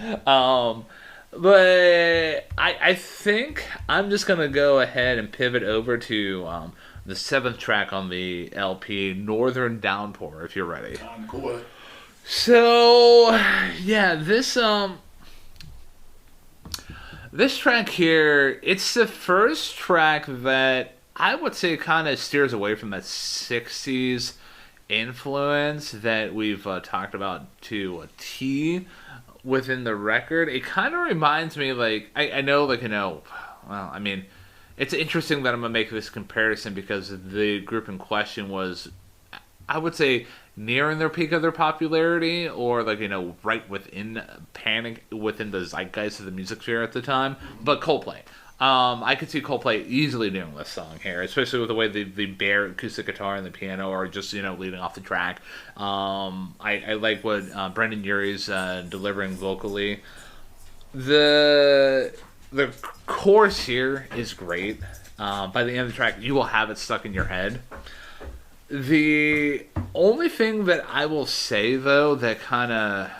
But I think I'm just going to go ahead and pivot over to the 7th track on the LP, Northern Downpour, if you're ready. I'm cool. So, yeah, this track here, it's the first track that I would say kind of steers away from that 60s influence that we've talked about to a T within the record. It kind of reminds me, like, I know, like, well, I mean, it's interesting that I'm gonna make this comparison because the group in question was, I would say, nearing their peak of their popularity, or like right within Panic, within the zeitgeist of the music sphere at the time. But Coldplay, I could see Coldplay easily doing this song here, especially with the way the bare acoustic guitar and the piano are just leading off the track. I like what Brendan Urie's delivering vocally. The chorus here is great. By the end of the track, you will have it stuck in your head. The only thing that I will say, though, that kind of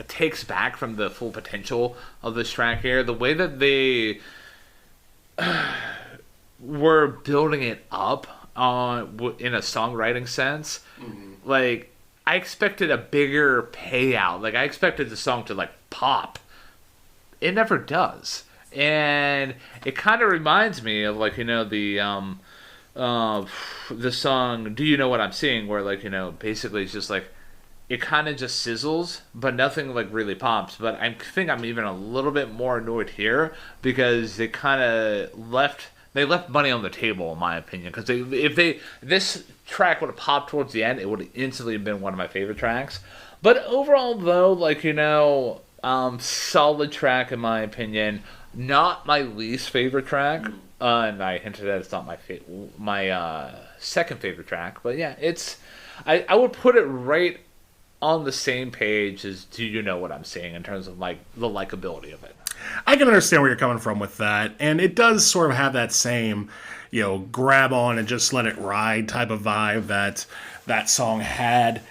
takes back from the full potential of this track here, the way that they were building it up in a songwriting sense, like, I expected a bigger payout. Like, I expected the song to, like, pop. It never does. And it kind of reminds me of, like, the song "Do You Know What I'm Seeing," where, like, basically it's just like it kind of just sizzles, but nothing like really pops. But I think I'm even a little bit more annoyed here because they kind of left money on the table, in my opinion. Because if this track would have popped towards the end, it would have instantly been one of my favorite tracks. But overall, though, like, solid track in my opinion. Not my least favorite track, and I hinted that it's not my second favorite track. But yeah, I would put it right on the same page as "Do You Know What I'm Saying" in terms of like the likability of it. I can understand where you're coming from with that, and it does sort of have that same, grab on and just let it ride type of vibe that song had.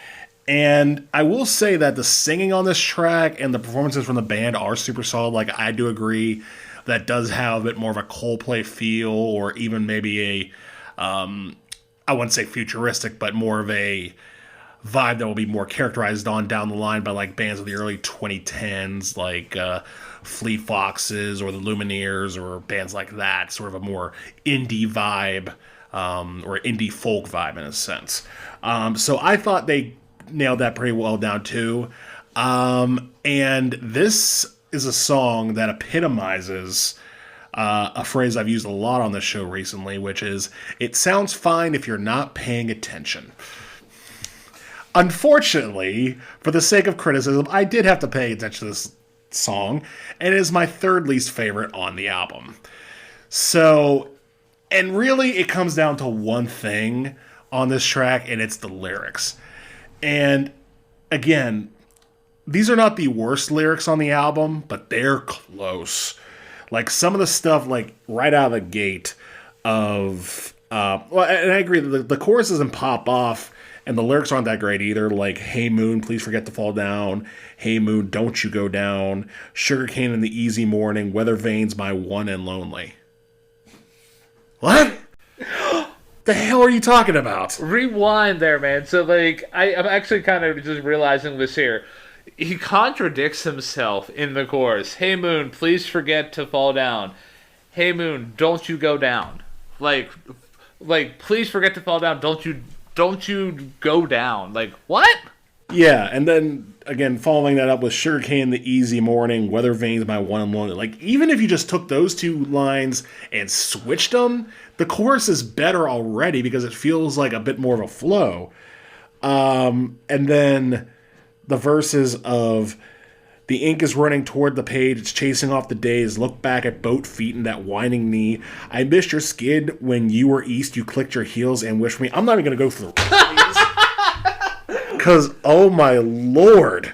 And I will say that the singing on this track and the performances from the band are super solid. Like, I do agree that does have a bit more of a Coldplay feel, or even maybe I wouldn't say futuristic, but more of a vibe that will be more characterized on down the line by like bands of the early 2010s, like Fleet Foxes or the Lumineers or bands like that. Sort of a more indie vibe, or indie folk vibe in a sense. So I thought they nailed that pretty well down too. And this is a song that epitomizes a phrase I've used a lot on this show recently, which is, it sounds fine if you're not paying attention. Unfortunately, for the sake of criticism, I did have to pay attention to this song, and it is my third least favorite on the album. So, and really it comes down to one thing on this track, and it's the lyrics. And again, these are not the worst lyrics on the album, but they're close. Like, some of the stuff, like, right out of the gate of... well, and I agree, the chorus doesn't pop off, and the lyrics aren't that great either. Like, "Hey moon, please forget to fall down. Hey moon, don't you go down. Sugarcane in the easy morning. Weather vanes my one and lonely." What? The hell are you talking about? Rewind there, man. So, like, I'm actually kind of just realizing this here. He contradicts himself in the chorus. "Hey moon, please forget to fall down. Hey moon, don't you go down." Like, please forget to fall down. Don't you go down. Like, what? Yeah, and then, again, following that up with "Sugarcane the easy morning, weather vanes my one and lonely." Like, even if you just took those two lines and switched them, the chorus is better already because it feels like a bit more of a flow. And then the verses of "The ink is running toward the page, it's chasing off the days, look back at boat feet and that whining knee. I missed your skid when you were east, you clicked your heels and wished me..." I'm not even going to go through because, oh my lord,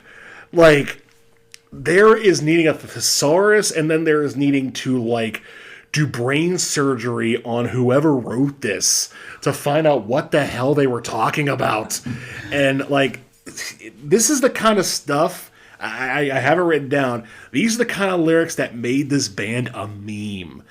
like, there is needing a thesaurus, and then there is needing to, like, do brain surgery on whoever wrote this to find out what the hell they were talking about. And, like, this is the kind of stuff, I have it written down, these are the kind of lyrics that made this band a meme.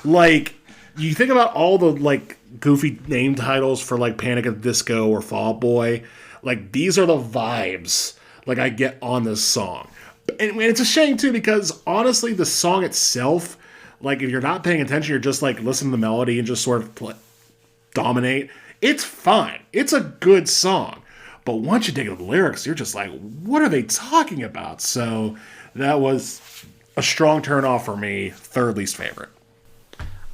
Like, you think about all the, like, goofy name titles for, like, Panic at the Disco or Fall Out Boy. Like, these are the vibes, like, I get on this song. And it's a shame, too, because, honestly, the song itself, like, if you're not paying attention, you're just, like, listening to the melody and just sort of dominate, it's fine. It's a good song. But once you dig into the lyrics, you're just like, what are they talking about? So that was a strong turn off for me, third least favorite.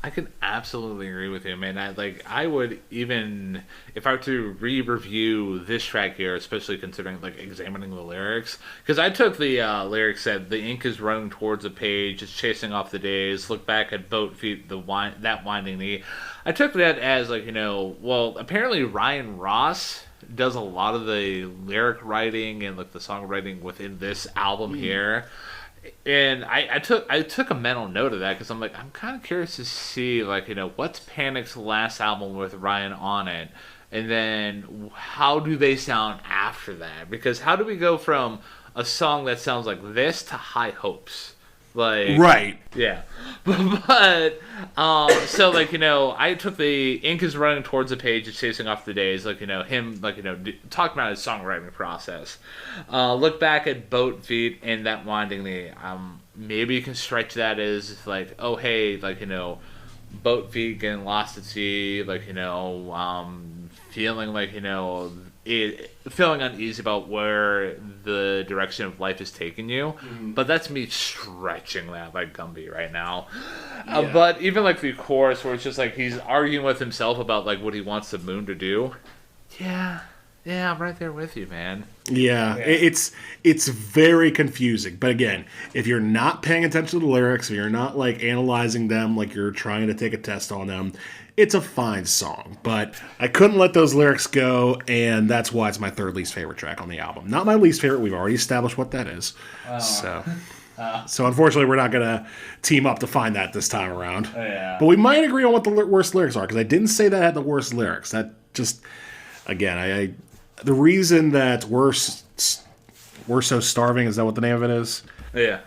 I can absolutely agree with you, man. I would even if I were to re-review this track here, especially considering like examining the lyrics, because I took the lyrics that the ink is running towards the page, it's chasing off the days. Look back at boat feet, that winding knee. I took that as like well, apparently Ryan Ross does a lot of the lyric writing and like the songwriting within this album here. And I took a mental note of that because I'm like, I'm kind of curious to see like what's Panic's last album with Ryan on it, and then how do they sound after that? Because how do we go from a song that sounds like this to High Hopes? Like, right. Yeah. But so like I took the ink is running towards the page, it's chasing off the days, like him like talking about his songwriting process. Look back at boat feet and that winding knee. Maybe you can stretch that as like, oh hey, like boat feet getting lost at sea, like feeling like feeling uneasy about where the direction of life is taking you. But that's me stretching that like Gumby right now. Yeah. But even like the chorus where it's just like he's arguing with himself about like what he wants the moon to do. Yeah, I'm right there with you, man. Yeah. It's very confusing. But again, if you're not paying attention to the lyrics, if you're not like analyzing them like you're trying to take a test on them, it's a fine song. But I couldn't let those lyrics go, and that's why it's my third least favorite track on the album. Not my least favorite. We've already established what that is. So unfortunately, we're not going to team up to find that this time around. Yeah. But we might agree on what the worst lyrics are, because I didn't say that had the worst lyrics. That just, again, the reason that we're so starving, is that what the name of it is? Yeah.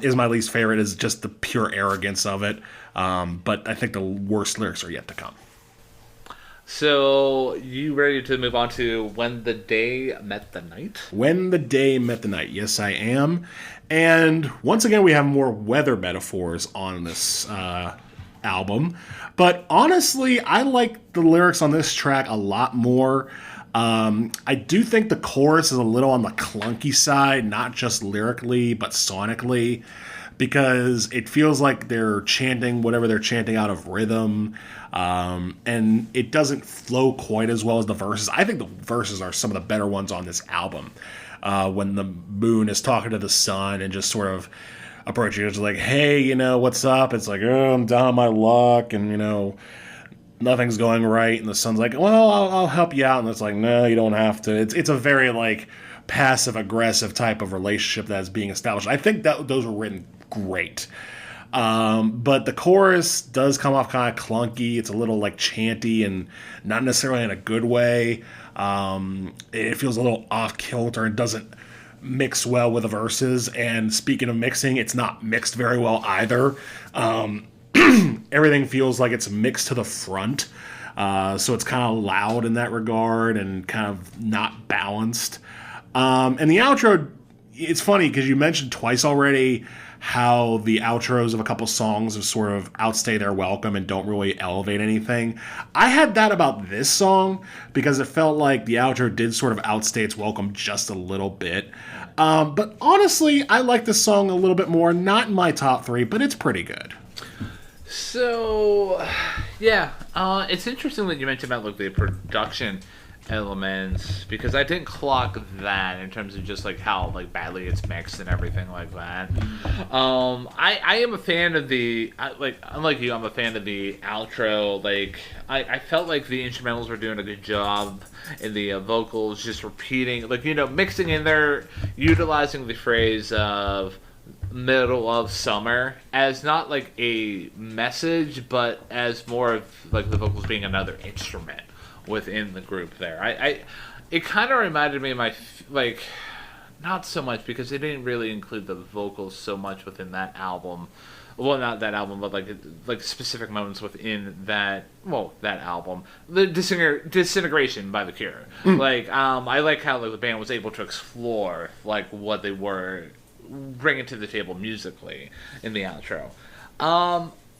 Is my least favorite, is just the pure arrogance of it. But I think the worst lyrics are yet to come. So, you ready to move on to When the Day Met the Night? When the Day Met the Night. Yes, I am. And once again, we have more weather metaphors on this album. But honestly, I like the lyrics on this track a lot more. I do think the chorus is a little on the clunky side, not just lyrically, but sonically, because it feels like they're chanting whatever they're chanting out of rhythm, and it doesn't flow quite as well as the verses. I think the verses are some of the better ones on this album. When the moon is talking to the sun and just sort of approaching it, it's like, hey, what's up? It's like, oh, I'm down on my luck, and, nothing's going right. And the sun's like, well, I'll help you out. And it's like, no, you don't have to. It's a very, like, passive-aggressive type of relationship that is being established. I think that those were written great. But the chorus does come off kind of clunky. It's a little, like, chanty and not necessarily in a good way. It feels a little off-kilter and doesn't mix well with the verses. And speaking of mixing, it's not mixed very well either. Everything feels like it's mixed to the front. So it's kind of loud in that regard and kind of not balanced. And the outro, it's funny because you mentioned twice already how the outros of a couple songs have sort of outstay their welcome and don't really elevate anything. I had that about this song because it felt like the outro did sort of outstay its welcome just a little bit. But honestly, I like this song a little bit more. Not in my top 3, but it's pretty good. So, yeah, it's interesting that you mentioned about like the production elements, because I didn't clock that in terms of just like how like badly it's mixed and everything like that. I am a fan of the unlike you, I'm a fan of the outro. Like I felt like the instrumentals were doing a good job in the vocals, just repeating, like mixing in there, utilizing the phrase of middle of summer as not like a message, but as more of like the vocals being another instrument within the group there. It kind of reminded me of my like, not so much because they didn't really include the vocals so much within that album. Well, not that album, but like specific moments within that album. The Disintegration by The Cure. Like I like how like the band was able to explore like what they were bringing to the table musically in the outro.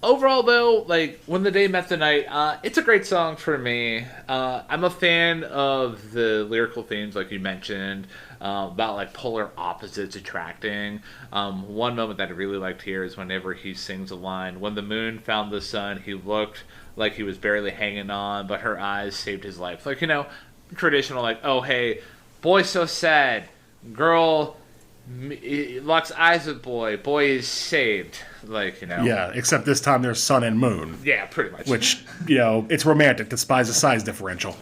Overall, though, like When the Day Met the Night, it's a great song for me. I'm a fan of the lyrical themes, like you mentioned, about like polar opposites attracting. One moment that I really liked here is whenever he sings a line, "When the moon found the sun, he looked like he was barely hanging on, but her eyes saved his life." Like, traditional, like, oh, hey, boy so sad, girl locks eyes with boy, boy is saved. Like, Yeah, except this time there's sun and moon. Yeah, pretty much. Which, it's romantic, despite the size differential.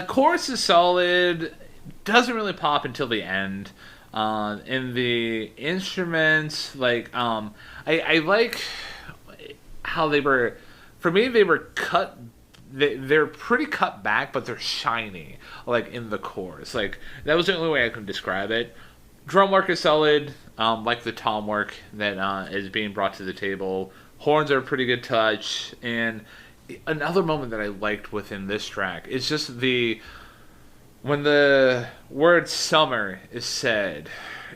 Chorus is solid. Doesn't really pop until the end. In the instruments, like, I like how they were. For me, they were cut. They're pretty cut back, but they're shiny. Like in the chorus, like that was the only way I could describe it. Drum work is solid. Like the tom work that is being brought to the table. Horns are a pretty good touch. And another moment that I liked within this track is just when the word summer is said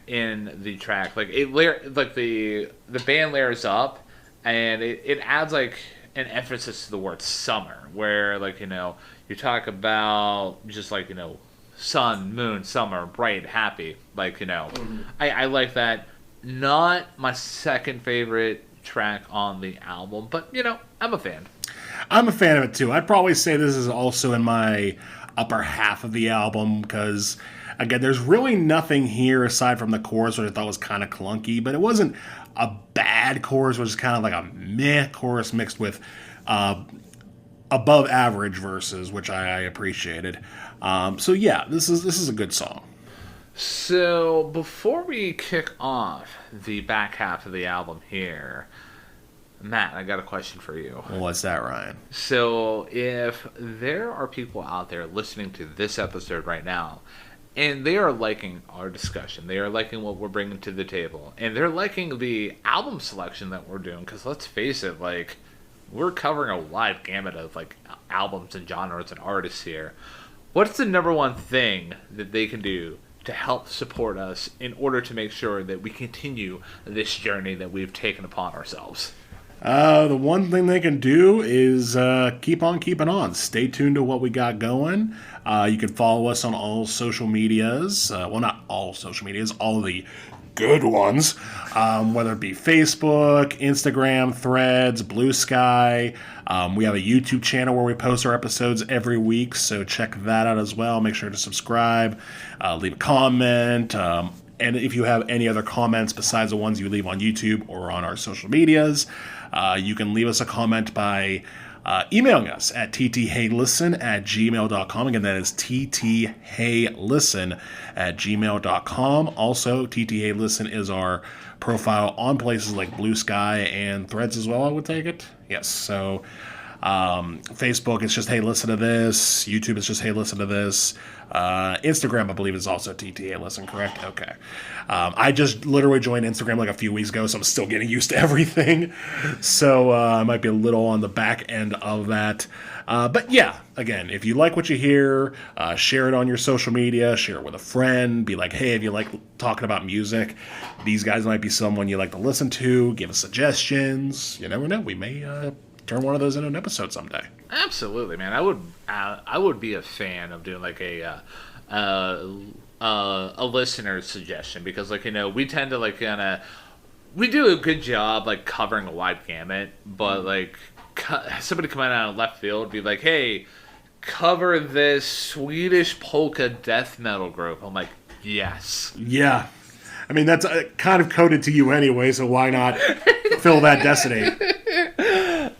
in the track. Like the band layers up, and it adds like an emphasis to the word summer, where like you talk about just like sun, moon, summer, bright, happy. Like, I like that. Not my second favorite track on the album, but, I'm a fan. I'm a fan of it, too. I'd probably say this is also in my upper half of the album, because, again, there's really nothing here aside from the chorus, which I thought was kind of clunky, but it wasn't a bad chorus, it was just kind of like a meh chorus mixed with above average verses, which I appreciated. So yeah, this is a good song. So before we kick off the back half of the album here, Matt, I got a question for you. What's that, Ryan? So if there are people out there listening to this episode right now, and they are liking our discussion, they are liking what we're bringing to the table, and they're liking the album selection that we're doing, because let's face it, like, we're covering a wide gamut of like albums and genres and artists here. What's the number one thing that they can do to help support us in order to make sure that we continue this journey that we've taken upon ourselves? The one thing they can do is keep on keeping on. Stay tuned to what we got going. You can follow us on all social medias. Well, not all social medias, all the good ones, whether it be Facebook, Instagram, Threads, Blue Sky. We have a YouTube channel where we post our episodes every week, so check that out as well. Make sure to subscribe, leave a comment, and if you have any other comments besides the ones you leave on YouTube or on our social medias, you can leave us a comment by emailing us at ttheylisten@gmail.com. Again, that is ttheylisten@gmail.com. Also, ttheylisten is our profile on places like Blue Sky and Threads as well, I would take it. Yes, so Facebook, it's just, hey, listen to this. YouTube, it's just, hey, listen to this. Instagram, I believe, is also TTA Listen, correct? Okay. I just literally joined Instagram like a few weeks ago, so I'm still getting used to everything. So I might be a little on the back end of that. But yeah, again, if you like what you hear, share it on your social media, share it with a friend, be like, hey, if you like talking about music, these guys might be someone you like to listen to, give us suggestions. You never know, we may turn one of those into an episode someday. Absolutely, man. I would be a fan of doing like a listener suggestion, because like we tend to like we do a good job like covering a wide gamut, but like somebody coming out of left field be like, hey, cover this Swedish polka death metal group. I'm like, yes. Yeah. I mean, that's kind of coded to you anyway, so why not fill that destiny?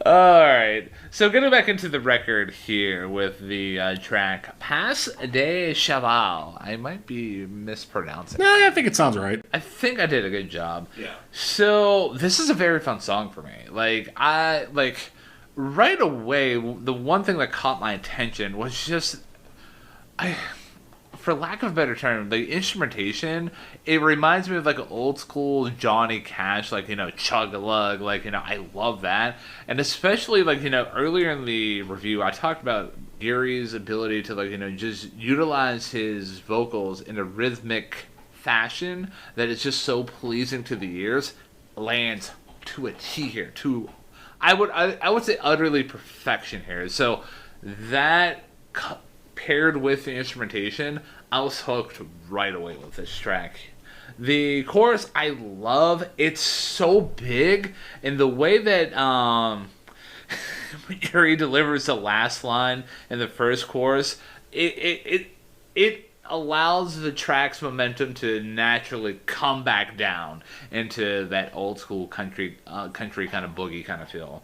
All right. So getting back into the record here with the track Pas de Cheval. I might be mispronouncing. No, I think it sounds right. I think I did a good job. Yeah. So this is a very fun song for me. Right away, the one thing that caught my attention was just, for lack of a better term, the instrumentation. It reminds me of like an old school Johnny Cash, like, Chug-a-Lug, like, I love that. And especially like, earlier in the review, I talked about Gary's ability to like, just utilize his vocals in a rhythmic fashion that is just so pleasing to the ears. Lands to a T here. I would say utterly perfection here. So that paired with the instrumentation, I was hooked right away with this track. The chorus I love. It's so big, and the way that Yuri delivers the last line in the first chorus, it allows the track's momentum to naturally come back down into that old school country kind of boogie kind of feel.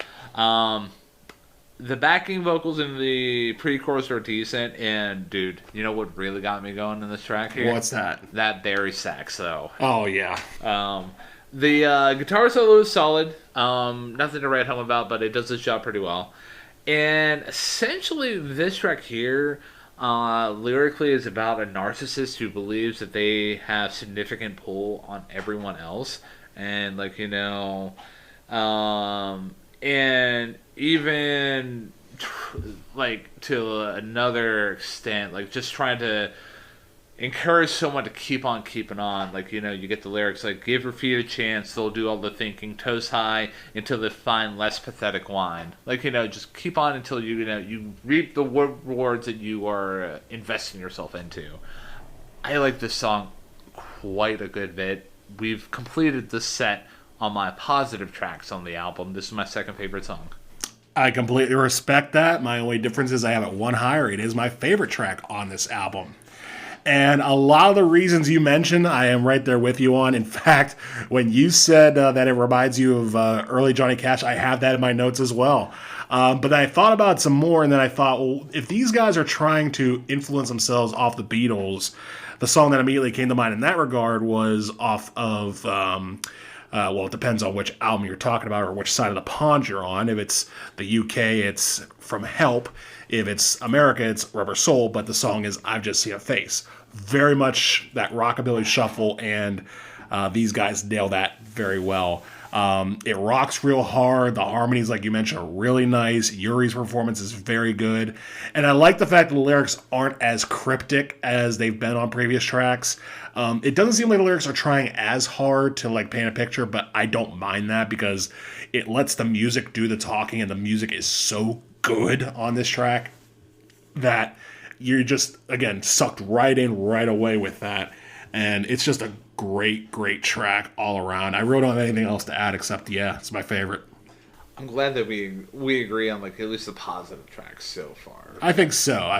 The backing vocals in the pre-chorus are decent, and dude, you know what really got me going in this track here? What's that? That Barry sax, though. Oh yeah. The guitar solo is solid. Nothing to write home about, but it does its job pretty well. And essentially, this track here, lyrically, is about a narcissist who believes that they have significant pull on everyone else, and and even to another extent, just trying to encourage someone to keep on keeping on. You get the lyrics give your feet a chance, they'll do all the thinking, toes high until they find less pathetic wine. Just keep on until you reap the rewards that you are investing yourself into. I like this song quite a good bit. We've completed the set on my positive tracks on the album. This is my second favorite song. I completely respect that. My only difference is I have it one higher. It is my favorite track on this album. And a lot of the reasons you mentioned, I am right there with you on. In fact, when you said that it reminds you of early Johnny Cash, I have that in my notes as well. But then I thought about it some more, and then I thought, well, if these guys are trying to influence themselves off the Beatles, the song that immediately came to mind in that regard was off of... it depends on which album you're talking about or which side of the pond you're on. If it's the UK, it's From Help. If it's America, it's Rubber Soul. But the song is I've Just Seen a Face. Very much that rockabilly shuffle, and these guys nail that very well. It rocks real hard. The harmonies, like you mentioned, are really nice. Yuri's performance is very good. And I like the fact that the lyrics aren't as cryptic as they've been on previous tracks. It doesn't seem like the lyrics are trying as hard to paint a picture, but I don't mind that because it lets the music do the talking, and the music is so good on this track that you're just, again, sucked right in right away with that. And it's just a great, great track all around. I wrote on anything else to add except, it's my favorite. I'm glad that we agree on at least the positive tracks so far. I think so.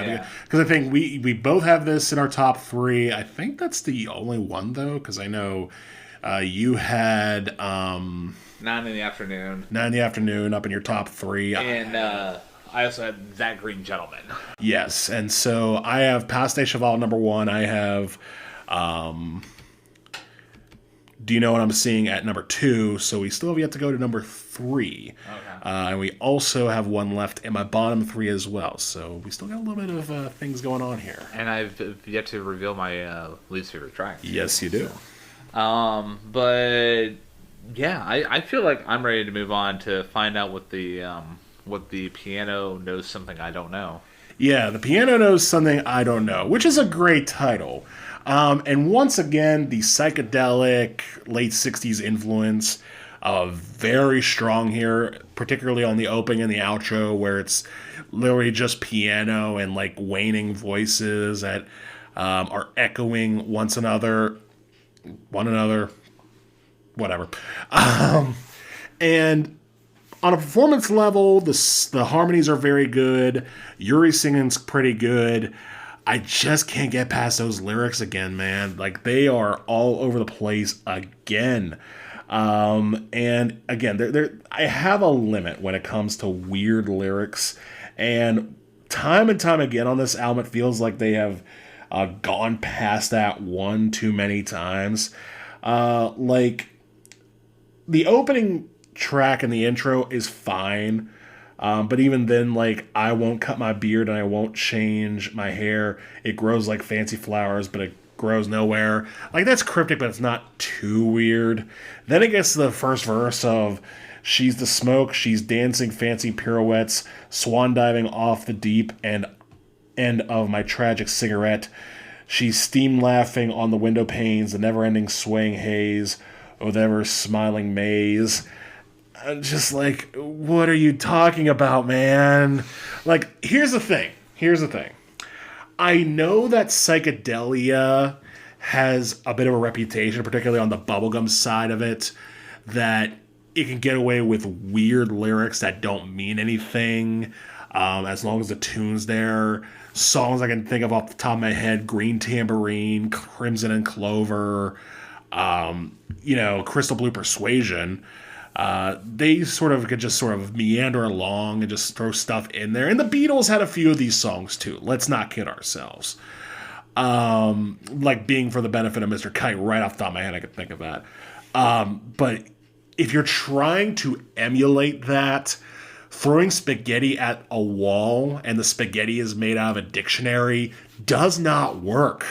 Because I think we both have this in our top 3. I think that's the only one, though, because I know you had... 9 in the Afternoon. 9 in the Afternoon up in your top 3. And I also had That Green Gentleman. Yes, and so I have Passe des Cheval number 1. I have... Do You Know What I'm Seeing at number 2, so we still have yet to go to number 3. Okay. And we also have one left in my bottom 3 as well, so we still got a little bit of things going on here. And I've yet to reveal my least favorite track. Yes, you do. But yeah, I feel like I'm ready to move on to find out what the piano knows something I don't know. Yeah, The Piano Knows Something I Don't Know, which is a great title. And once again, the psychedelic late 60s influence very strong here, particularly on the opening and the outro, where it's literally just piano and waning voices that are echoing one another, whatever. And on a performance level, the harmonies are very good. Yuri singing's pretty good. I just can't get past those lyrics again, man. They are all over the place again. And again, I have a limit when it comes to weird lyrics. And time again on this album, it feels like they have gone past that one too many times. The opening track and the intro is fine. But even then, I won't cut my beard and I won't change my hair. It grows like fancy flowers, but it grows nowhere. That's cryptic, but it's not too weird. Then it gets to the first verse of she's the smoke, she's dancing fancy pirouettes, swan diving off the deep and end of my tragic cigarette. She's steam laughing on the window panes, the never-ending swaying haze, oh, the ever-smiling maze. I'm just like, what are you talking about, man? Like, here's the thing. I know that psychedelia has a bit of a reputation, particularly on the bubblegum side of it, that it can get away with weird lyrics that don't mean anything, as long as the tune's there. Songs I can think of off the top of my head: Green Tambourine, Crimson and Clover, Crystal Blue Persuasion. They sort of could just sort of meander along and just throw stuff in there. And the Beatles had a few of these songs too. Let's not kid ourselves. Like Being for the Benefit of Mr. Kite, right off the top of my head, I could think of that. But if you're trying to emulate that, throwing spaghetti at a wall and the spaghetti is made out of a dictionary does not work.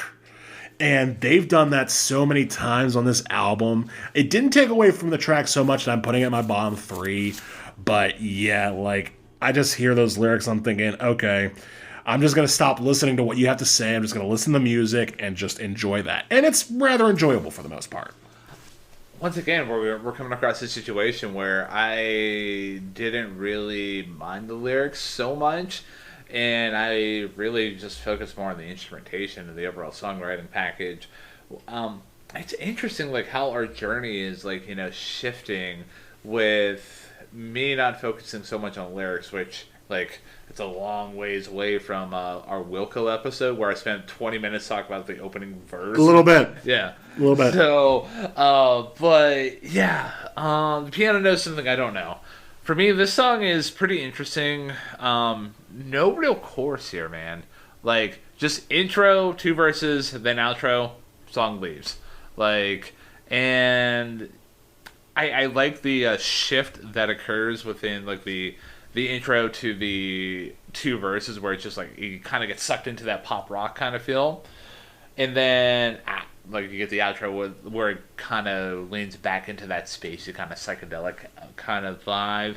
And they've done that so many times on this album. It didn't take away from the track so much that I'm putting it in my bottom 3. But yeah, like, I just hear those lyrics, I'm thinking, okay, I'm just going to stop listening to what you have to say. I'm just going to listen to the music and just enjoy that. And it's rather enjoyable for the most part. Once again, we're coming across a situation where I didn't really mind the lyrics so much. And I really just focus more on the instrumentation and the overall songwriting package. It's interesting, like, how our journey is, like, shifting with me not focusing so much on lyrics, which, like, it's a long ways away from our Wilco episode where I spent 20 minutes talking about the opening verse. A little bit. Yeah. A little bit. So, but, yeah, the piano knows something I don't know. For me, this song is pretty interesting. No real chorus here, man. Like, just intro, 2 verses, then outro, song leaves. Like, and I like the shift that occurs within, like, the intro to the 2 verses, where it's just, like, you kind of get sucked into that pop rock kind of feel. And then, like, you get the outro where it kind of leans back into that spacey kind of psychedelic kind of vibe.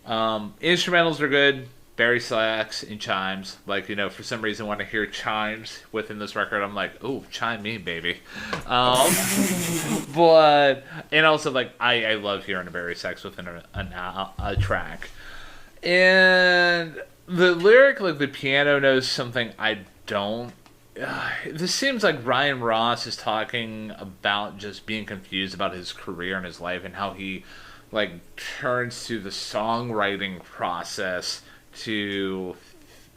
Instrumentals are good. Barry sax and chimes. Like, for some reason when I hear chimes within this record, I'm like, ooh, chime me, baby. But, and also, like, I love hearing a Barry sax within a track. And the lyric, like, the piano knows something I don't. This seems like Ryan Ross is talking about just being confused about his career and his life and how he, like, turns to the songwriting process to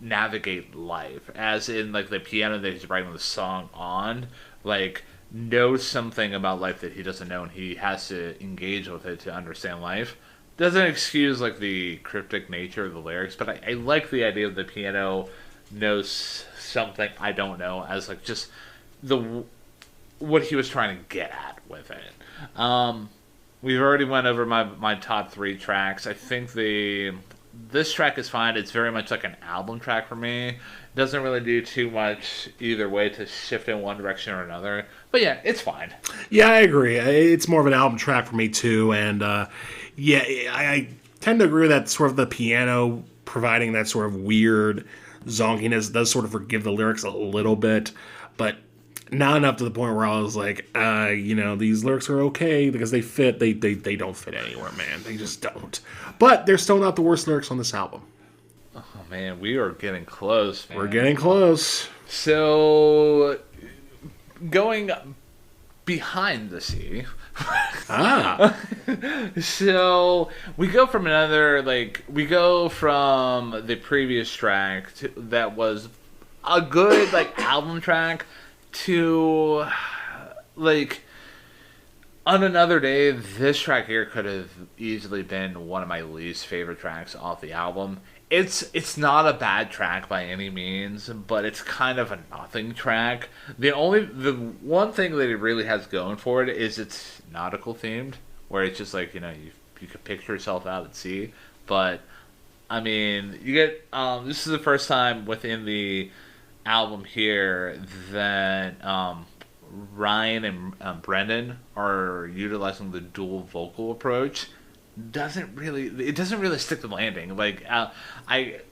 navigate life. As in, like, the piano that he's writing the song on, like, knows something about life that he doesn't know, and he has to engage with it to understand life. Doesn't excuse, like, the cryptic nature of the lyrics, but I like the idea of the piano knows something I don't know, as, like, just what he was trying to get at with it. We've already went over my top 3 tracks. I think this track is fine. It's very much like an album track for me. It doesn't really do too much either way to shift in one direction or another. But yeah, it's fine. Yeah, I agree. It's more of an album track for me too. And yeah, I tend to agree that sort of the piano providing that sort of weird zonkiness does sort of forgive the lyrics a little bit. But not enough to the point where I was like, these lyrics are okay because they fit. They don't fit anywhere, man. They just don't. But they're still not the worst lyrics on this album. Oh, man, we are getting close, man. We're getting close. So, going behind the sea. So, we go from the previous track that was a good, like, album track to, like, on another day, this track here could have easily been one of my least favorite tracks off the album. It's not a bad track by any means, but it's kind of a nothing track. The one thing that it really has going for it is it's nautical themed, where it's just like, you could picture yourself out at sea. But I mean, you get this is the first time within the album here that Ryan and Brendan are utilizing the dual vocal approach. It doesn't really stick the landing. Like,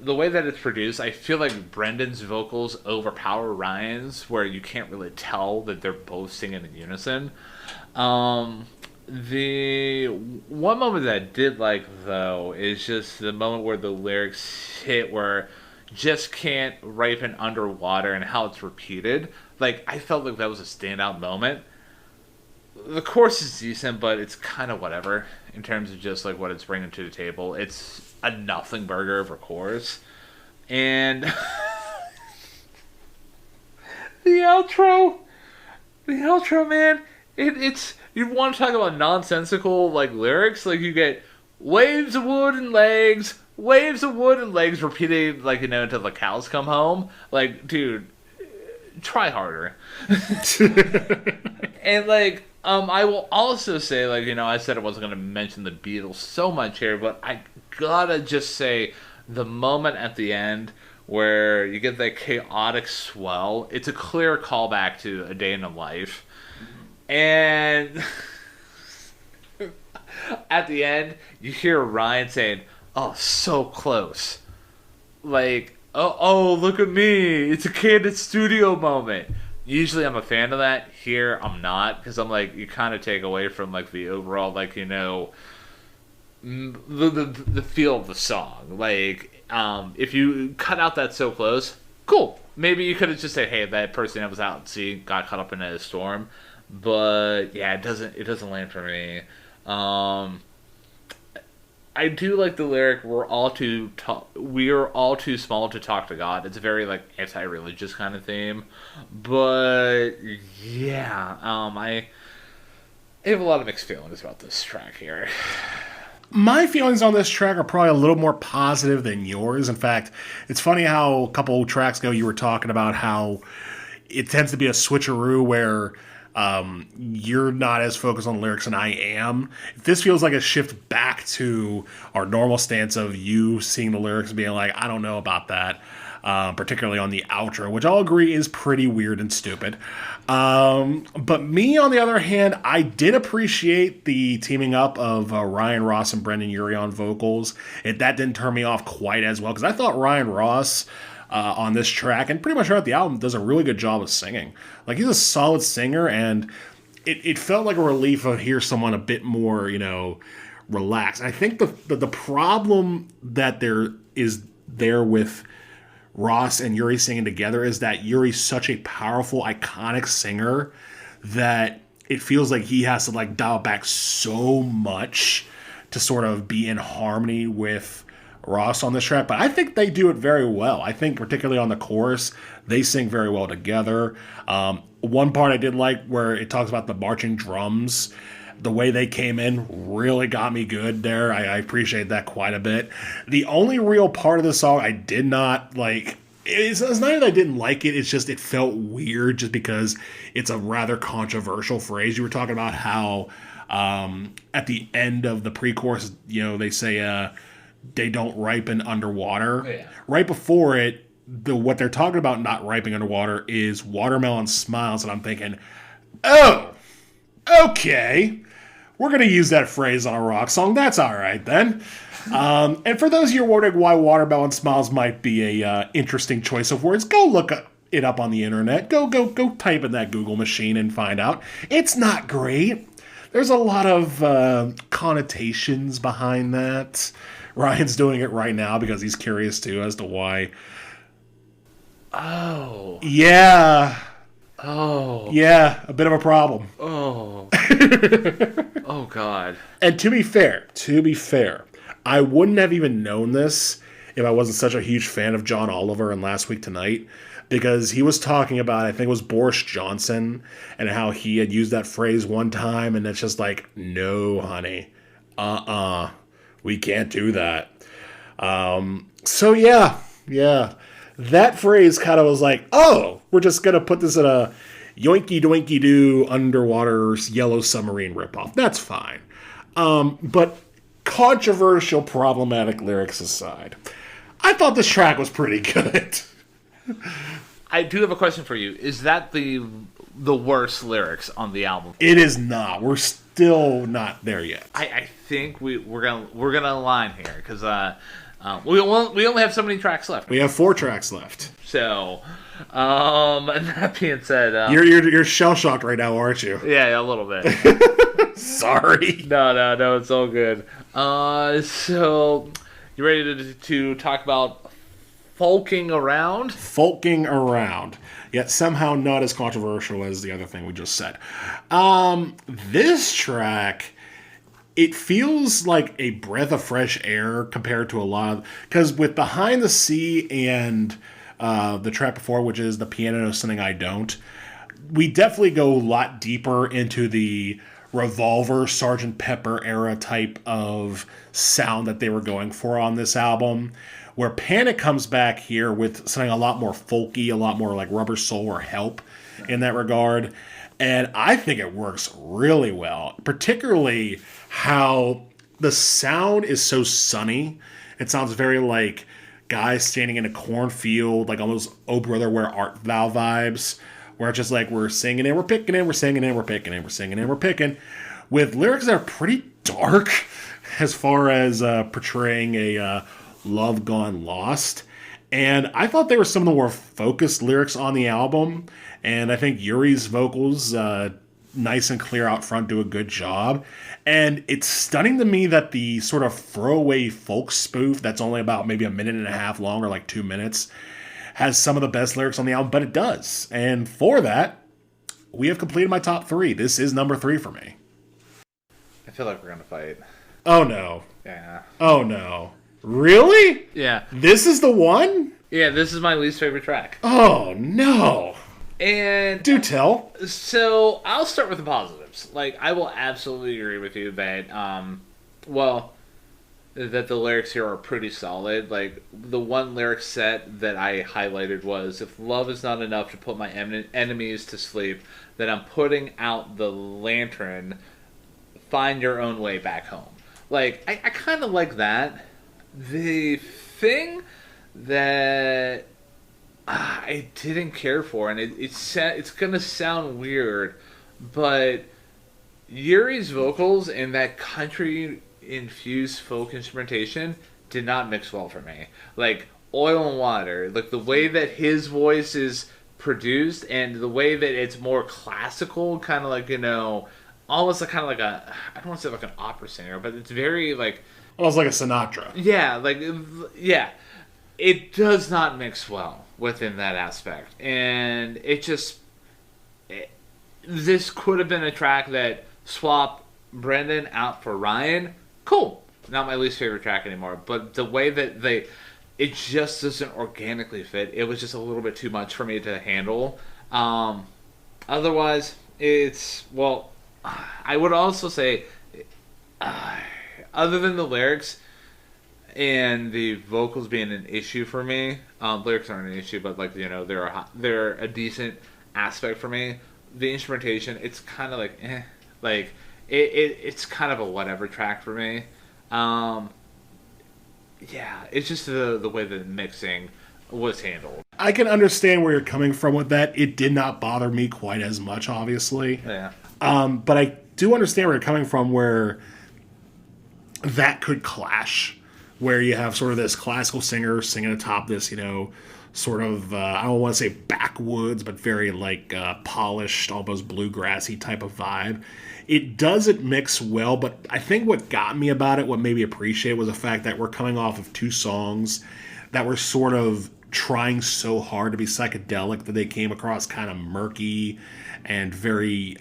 the way that it's produced, I feel like Brendan's vocals overpower Ryan's, where you can't really tell that they're both singing in unison. The one moment that I did like, though, is just the moment where the lyrics hit where just can't ripen underwater and how it's repeated. Like, I felt like that was a standout moment. The chorus is decent, but it's kind of whatever in terms of just like what it's bringing to the table. It's a nothing burger of a chorus. And the outro, man, it's you want to talk about nonsensical like lyrics, like you get waves of wood and legs, repeated like until the cows come home. Like, dude, try harder. And like, I will also say, like, I said I wasn't going to mention the Beatles so much here, but I gotta just say the moment at the end where you get that chaotic swell, it's a clear callback to A Day in the Life. And at the end, you hear Ryan saying, "Oh, so close." Like, oh, look at me. It's a candid studio moment. Usually I'm a fan of that. Here, I'm not. Because I'm like, you kind of take away from, like, the overall, like, the feel of the song. Like, if you cut out that "so close," cool. Maybe you could have just said, "Hey, that person that was out at sea got caught up in a storm." But yeah, it doesn't land for me. I do like the lyric, we are all too small to talk to God. It's a very like anti-religious kind of theme. But yeah, I have a lot of mixed feelings about this track here. My feelings on this track are probably a little more positive than yours. In fact, it's funny how a couple tracks ago you were talking about how it tends to be a switcheroo where you're not as focused on lyrics and I am. This feels like a shift back to our normal stance of you seeing the lyrics and being like, I don't know about that. Particularly on the outro, which I'll agree is pretty weird and stupid. But me, on the other hand, I did appreciate the teaming up of Ryan Ross and Brendan Urie on vocals. That didn't turn me off quite as well, because I thought Ryan Ross on this track, and pretty much throughout the album, does a really good job of singing. Like, he's a solid singer, and it felt like a relief to hear someone a bit more, relaxed. I think the problem that there is there with Ross and Urie singing together is that Urie's such a powerful, iconic singer that it feels like he has to like dial back so much to sort of be in harmony with Ross on this track. But I think they do it very well. I think particularly on the chorus, they sing very well together. One part I did like where it talks about the marching drums. The way they came in really got me good there. I appreciate that quite a bit. The only real part of the song I did not like, it's not that I didn't like it, it's just it felt weird just because it's a rather controversial phrase. You were talking about how at the end of the pre-chorus, they say they don't ripen underwater. Yeah. Right before it, what they're talking about not ripening underwater is Watermelon Smiles, and I'm thinking, oh, okay. We're going to use that phrase on a rock song. That's all right, then. And for those of you wondering why Watermelon Smiles might be a interesting choice of words, go look it up on the internet. Go type in that Google machine and find out. It's not great. There's a lot of connotations behind that. Ryan's doing it right now because he's curious, too, as to why. Oh. Yeah. Oh. Yeah, a bit of a problem. Oh. Oh, God. And to be fair, I wouldn't have even known this if I wasn't such a huge fan of John Oliver in Last Week Tonight, because he was talking about, I think it was Boris Johnson, and how he had used that phrase one time, and it's just like, no, honey. We can't do that. So, yeah. That phrase kind of was like, oh, we're just going to put this in a yoinky doinky doo underwater Yellow Submarine ripoff. That's fine. But controversial, problematic lyrics aside, I thought this track was pretty good. I do have a question for you. Is that the worst lyrics on the album? It is not. We're still not there yet. I think we're gonna align here because we only have so many tracks left. We have 4 tracks left. So, and that being said, you're shell shocked right now, aren't you? Yeah, a little bit. Sorry. No, it's all good. So you ready to talk about folking around? Folking around, yet somehow not as controversial as the other thing we just said. This track, it feels like a breath of fresh air compared to a lot of, because with Behind the Sea and the track before, which is The Piano Knows Something I Don't, we definitely go a lot deeper into the Revolver, Sgt. Pepper era type of sound that they were going for on this album. Where Panic comes back here with something a lot more folky, a lot more like Rubber Soul or Help in that regard. And I think it works really well, particularly how the sound is so sunny. It sounds very like guys standing in a cornfield, like almost Oh Brother Where Art Thou vibes, where it's just like we're singing and we're picking and we're singing and we're picking and we're singing and we're picking, with lyrics that are pretty dark as far as portraying a love gone lost. And I thought they were some of the more focused lyrics on the album, and I think Yuri's vocals, nice and clear out front, do a good job. And it's stunning to me that the sort of throwaway folk spoof that's only about maybe a minute and a half long, or like 2 minutes, has some of the best lyrics on the album, but it does. And for that, we have completed my top 3. This is number 3 for me. I feel like we're gonna fight. Oh no. Yeah. Oh no. Really? Yeah. This is the one? Yeah, this is my least favorite track. Oh no. And Do tell. so I'll start with the positives. Like, I will absolutely agree with you that, that the lyrics here are pretty solid. Like, the one lyric set that I highlighted was, if love is not enough to put my enemies to sleep, then I'm putting out the lantern, find your own way back home. Like, I kind of like that. The thing that I didn't care for, and it's gonna sound weird, but Yuri's vocals and that country infused folk instrumentation did not mix well for me. Like Oil and Water, like the way that his voice is produced and the way that it's more classical, kind of like, almost like kind of like I don't want to say like an opera singer, but it's very like, Almost like a Sinatra. yeah, it does not mix well within that aspect, and this could have been a track that swapped Brendan out for Ryan. Cool, not my least favorite track anymore, but the way that it just doesn't organically fit. It was just a little bit too much for me to handle. Otherwise, I would also say, other than the lyrics and the vocals being an issue for me, lyrics aren't an issue, but like, they're a decent aspect for me. The instrumentation, it's kind of like like it's kind of a whatever track for me. It's just the way the mixing was handled. I can understand where you're coming from with that. It did not bother me quite as much, obviously. Yeah. But I do understand where you're coming from, where that could clash, where you have sort of this classical singer singing atop this, sort of, I don't want to say backwoods, but very like polished, almost bluegrassy type of vibe. It doesn't mix well, but I think what got me about it, what made me appreciate it, was the fact that we're coming off of 2 songs that were sort of trying so hard to be psychedelic that they came across kind of murky and very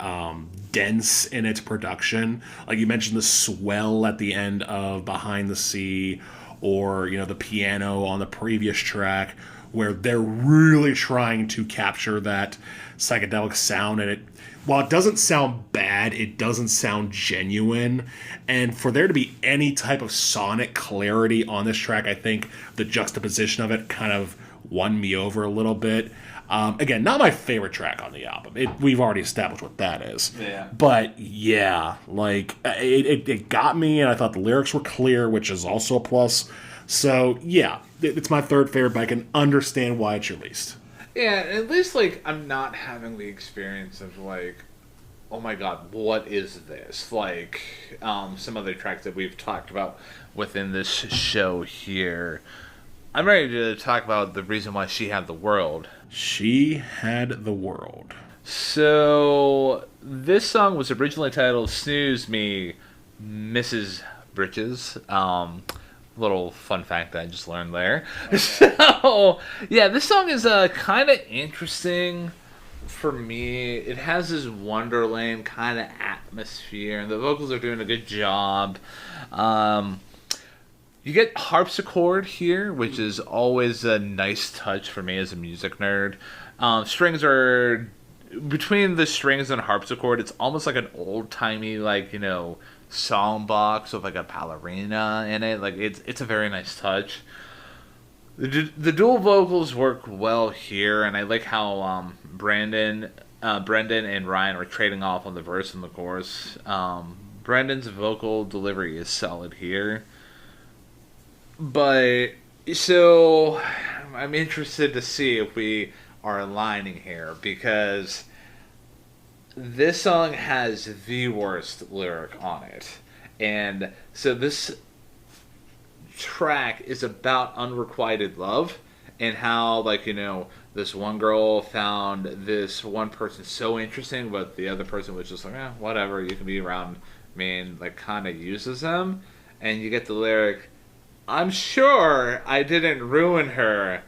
dense in its production. Like you mentioned, the swell at the end of Behind the Sea, or the piano on the previous track, where they're really trying to capture that psychedelic sound, and while it doesn't sound bad, it doesn't sound genuine. And for there to be any type of sonic clarity on this track, I think the juxtaposition of it kind of won me over a little bit. Again, not my favorite track on the album. We've already established what that is. Yeah. But yeah, like it got me, and I thought the lyrics were clear, which is also a plus. So yeah, it's my third favorite, but I can understand why it's your least. Yeah, at least like I'm not having the experience of like, oh my god, what is this? Like some other tracks that we've talked about within this show here. I'm ready to talk about the reason why She Had the World. She Had the World. So this song was originally titled "Snooze Me, Mrs. Britches." Little fun fact that I just learned there. So yeah, this song is kind of interesting for me. It has this Wonderland kind of atmosphere, and the vocals are doing a good job. You get harpsichord here, which is always a nice touch for me as a music nerd. Strings are between the strings and harpsichord. It's almost like an old timey, like song box with like a ballerina in it. Like it's a very nice touch. The dual vocals work well here, and I like how Brendan and Ryan are trading off on the verse and the chorus. Brendan's vocal delivery is solid here. But, so, I'm interested to see if we are aligning here, because this song has the worst lyric on it. And so this track is about unrequited love, and how, this one girl found this one person so interesting, but the other person was just like, whatever, you can be around me, and, kind of uses them. And you get the lyric, I'm sure I didn't ruin her,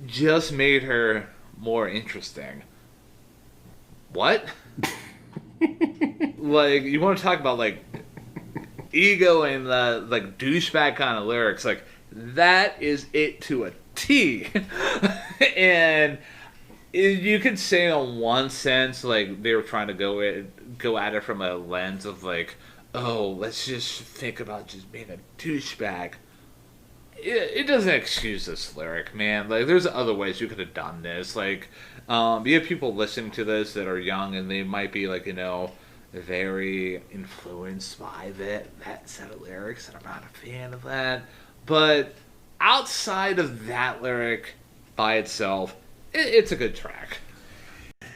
just made her more interesting. What? You want to talk about, ego and, douchebag kind of lyrics. That is it to a T. And you could say in one sense, they were trying to go at it from a lens of, oh, let's just think about just being a douchebag. It doesn't excuse this lyric, man. There's other ways you could have done this. You have people listening to this that are young, and they might be, very influenced by that set of lyrics, and I'm not a fan of that. But outside of that lyric by itself, it's a good track.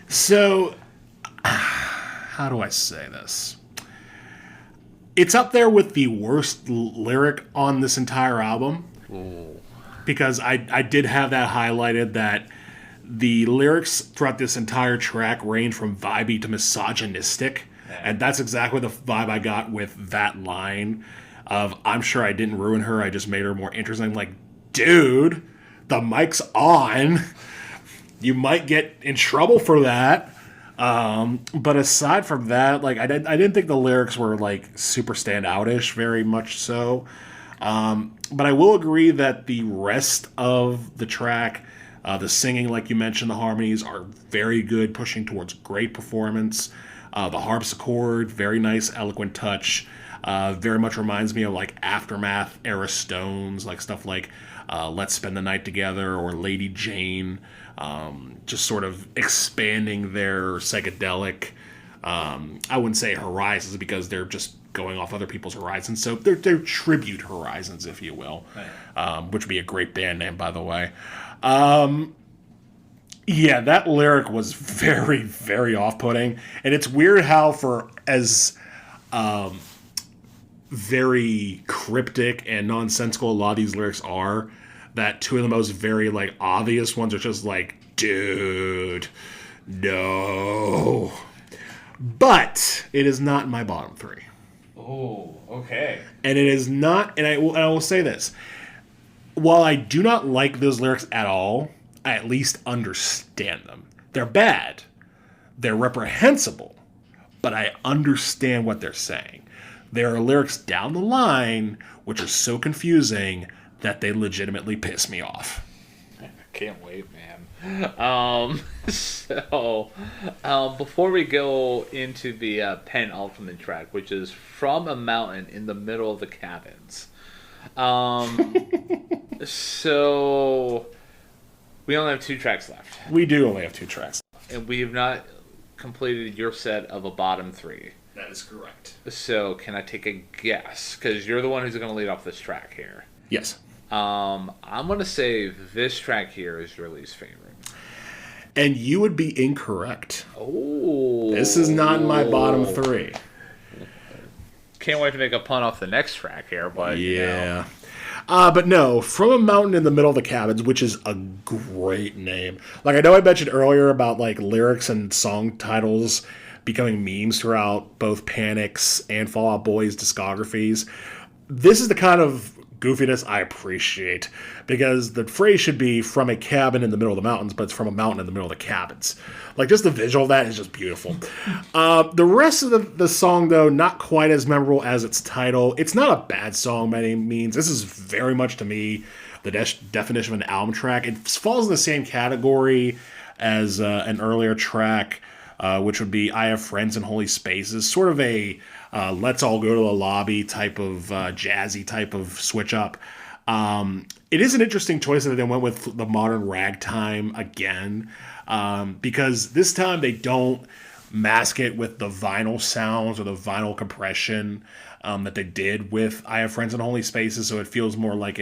So, how do I say this? It's up there with the worst lyric on this entire album. Ooh. Because I did have that highlighted, that the lyrics throughout this entire track range from vibey to misogynistic. Yeah. And that's exactly the vibe I got with that line of, I'm sure I didn't ruin her, I just made her more interesting. I'm like, dude, the mic's on. You might get in trouble for that. But aside from that, I didn't think the lyrics were super standoutish, very much so. But I will agree that the rest of the track, the singing, like you mentioned, the harmonies are very good, pushing towards great performance. The harpsichord, very nice, eloquent touch. Very much reminds me of Aftermath era Stones, stuff like Let's Spend the Night Together or Lady Jane. Just sort of expanding their psychedelic, I wouldn't say horizons, because they're just going off other people's horizons. So they're tribute horizons, if you will, right. Which would be a great band name, by the way. Yeah, that lyric was very, very off-putting. And it's weird how for as very cryptic and nonsensical a lot of these lyrics are, that two of the most very obvious ones are just dude, no. But it is not in my bottom three. Oh, okay. And it is not, and I will say this, while I do not like those lyrics at all, I at least understand them. They're bad. They're reprehensible. But I understand what they're saying. There are lyrics down the line which are so confusing that they legitimately piss me off. I can't wait, man. Before we go into the penultimate track, which is From a Mountain in the Middle of the Cabins. So we only have 2 tracks left. We do only have 2 tracks left. And we have not completed your set of a bottom 3. That is correct. So can I take a guess? Because you're the one who's going to lead off this track here. Yes. I'm going to say this track here is your least favorite. And you would be incorrect. Oh. This is not in my bottom 3. Can't wait to make a pun off the next track here, but... Yeah. But no, From a Mountain in the Middle of the Cabins, which is a great name. Like, I know I mentioned earlier about, like, lyrics and song titles becoming memes throughout both Panic's and Fall Out Boy's discographies. This is the kind of goofiness I appreciate, because the phrase should be from a cabin in the middle of the mountains, but it's from a mountain in the middle of the cabins. Like, just the visual of that is just beautiful. The rest of the song, though, not quite as memorable as its title. It's not a bad song by any means. This is very much, to me, the definition of an album track. It falls in the same category as an earlier track, which would be I Have Friends in Holy Spaces. Sort of a let's all go to the lobby type of jazzy type of switch up. It is an interesting choice that they went with the modern ragtime again, because this time they don't mask it with the vinyl sounds or the vinyl compression that they did with I Have Friends in Holy Spaces, so it feels more like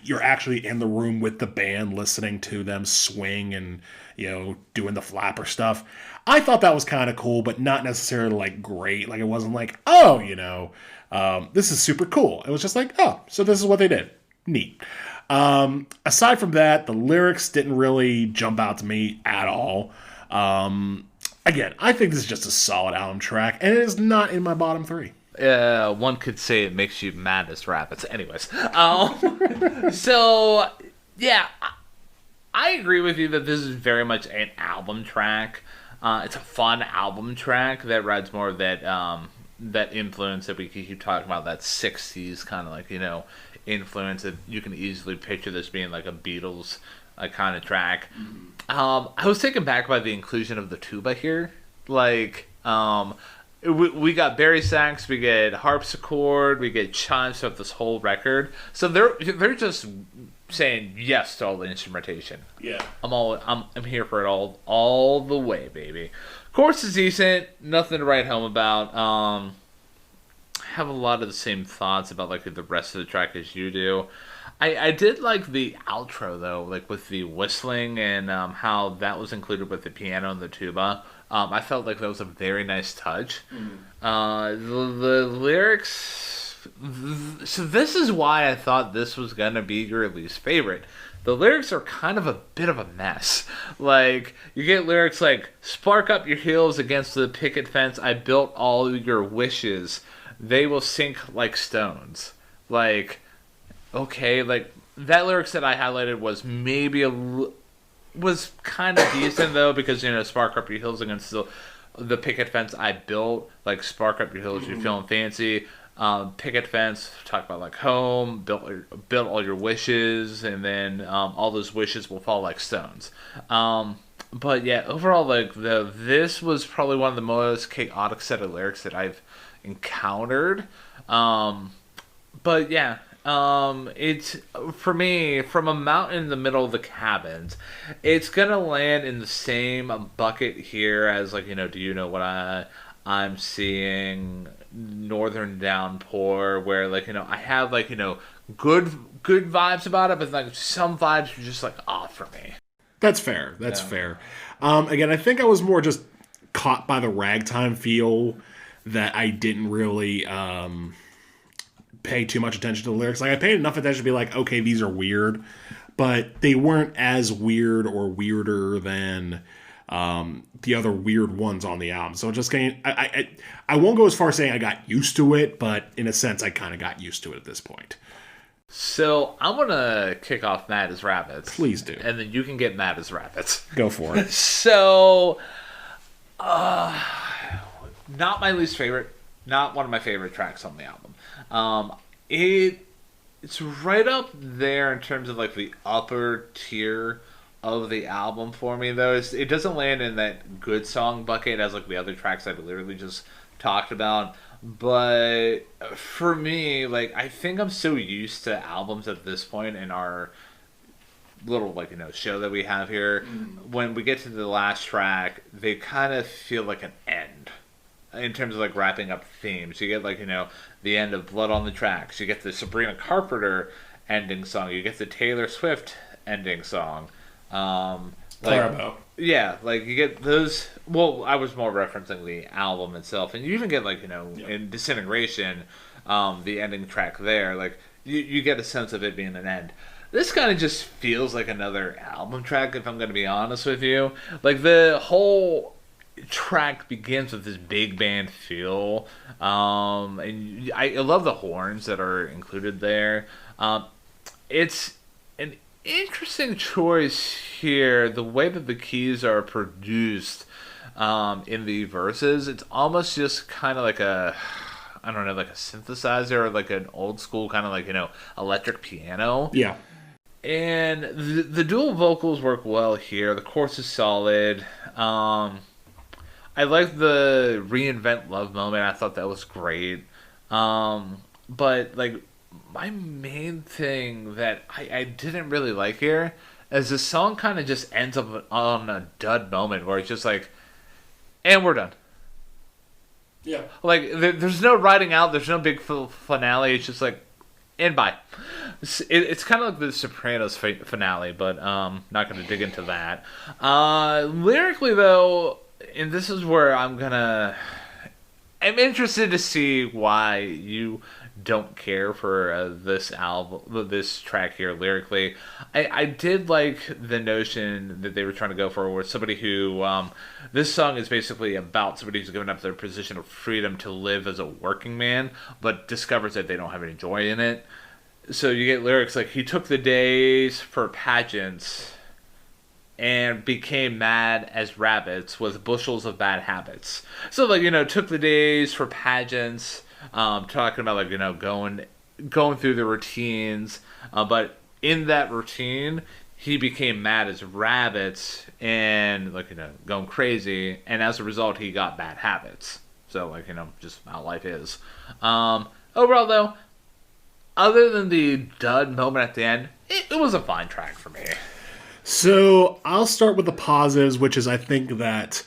you're actually in the room with the band listening to them swing and, doing the flapper stuff. I thought that was kind of cool, but not necessarily, like, great. Like, it wasn't like, this is super cool. It was just like, oh, so this is what they did. Neat. Aside from that, the lyrics didn't really jump out to me at all. Again, I think this is just a solid album track, and it is not in my bottom three. One could say it makes you mad as rabbits. Anyways. So, yeah, I agree with you that this is very much an album track. It's a fun album track that rides more of that influence that we keep talking about, that 60s kind of, like, influence that you can easily picture this being like a Beatles kind of track. I was taken back by the inclusion of the tuba here. Like, we got Barry sax, we get harpsichord, we get chimes throughout this whole record. So they're just saying yes to all the instrumentation. Yeah, I'm here for it all the way, baby. Chorus is decent, nothing to write home about. Have a lot of the same thoughts about, like, the rest of the track as you do. I did like the outro, though, like with the whistling and how that was included with the piano and the tuba. I felt like that was a very nice touch. The lyrics. So this is why I thought this was gonna be your least favorite. The lyrics are kind of a bit of a mess. Like, you get lyrics like, "Spark up your heels against the picket fence. I built all your wishes. They will sink like stones." Like, okay, like, that lyrics that I highlighted was maybe was kind of decent, though, because, spark up your heels against the picket fence I built. Like, spark up your heels, you're feeling fancy. Picket fence, talk about, like, home, built all your wishes, and then all those wishes will fall like stones. But yeah, overall, like, this was probably one of the most chaotic set of lyrics that I've encountered. But yeah, it's, for me, From a Mountain in the Middle of the Cabins, it's gonna land in the same bucket here as, like, do you know what I'm seeing, Northern Downpour, where, like, I have, like, good vibes about it, but, like, some vibes are just, like, off for me. That's fair. That's fair. Again, I think I was more just caught by the ragtime feel that I didn't really pay too much attention to the lyrics. Like, I paid enough attention to be like, okay, these are weird, but they weren't as weird or weirder than the other weird ones on the album. So just getting, I won't go as far as saying I got used to it, but in a sense, I kind of got used to it at this point. So I'm gonna kick off Mad as Rabbits. Please do. And then you can get Mad as Rabbits. Go for it. So, not my least favorite. Not one of my favorite tracks on the album. It's right up there in terms of, like, the upper tier of the album for me, though. It doesn't land in that good song bucket as, like, the other tracks I've literally just talked about. But for me, like, I think I'm so used to albums at this point in our little, like, show that we have here. When we get to the last track, they kind of feel like an end in terms of, like, wrapping up themes. You get, like, the end of Blood on the Tracks. You get the Sabrina Carpenter ending song. You get the Taylor Swift ending song. Clarabo. Yeah, like, you get those. Well, I was more referencing the album itself, and you even get, like, in Disintegration, the ending track there. Like, you get a sense of it being an end. This kind of just feels like another album track, if I'm going to be honest with you. Like, the whole track begins with this big band feel. And I love the horns that are included there. It's an interesting choice here. The way that the keys are produced in the verses, it's almost just kind of like I don't know, like a synthesizer or like an old school kind of like, electric piano. Yeah. And the dual vocals work well here. The chorus is solid. I like the reinvent love moment. I thought that was great. But like, my main thing that I didn't really like here is the song kind of just ends up on a dud moment where it's just like, and we're done. Yeah. Like, there's no writing out. There's no big finale. It's just like, and bye. It's kind of like the Sopranos finale, but not going to dig into that. Lyrically, though, and this is where I'm interested to see why you don't care for this album, this track here lyrically. I did like the notion that they were trying to go for with somebody who, this song is basically about somebody who's given up their position of freedom to live as a working man, but discovers that they don't have any joy in it. So you get lyrics like, he took the days for pageants and became mad as rabbits with bushels of bad habits. So, like, took the days for pageants, talking about, like, going through the routines, but in that routine, he became mad as rabbits and, like, going crazy, and as a result, he got bad habits. So, like, just how life is. Overall, though, other than the dud moment at the end, it was a fine track for me. So I'll start with the positives, which is I think that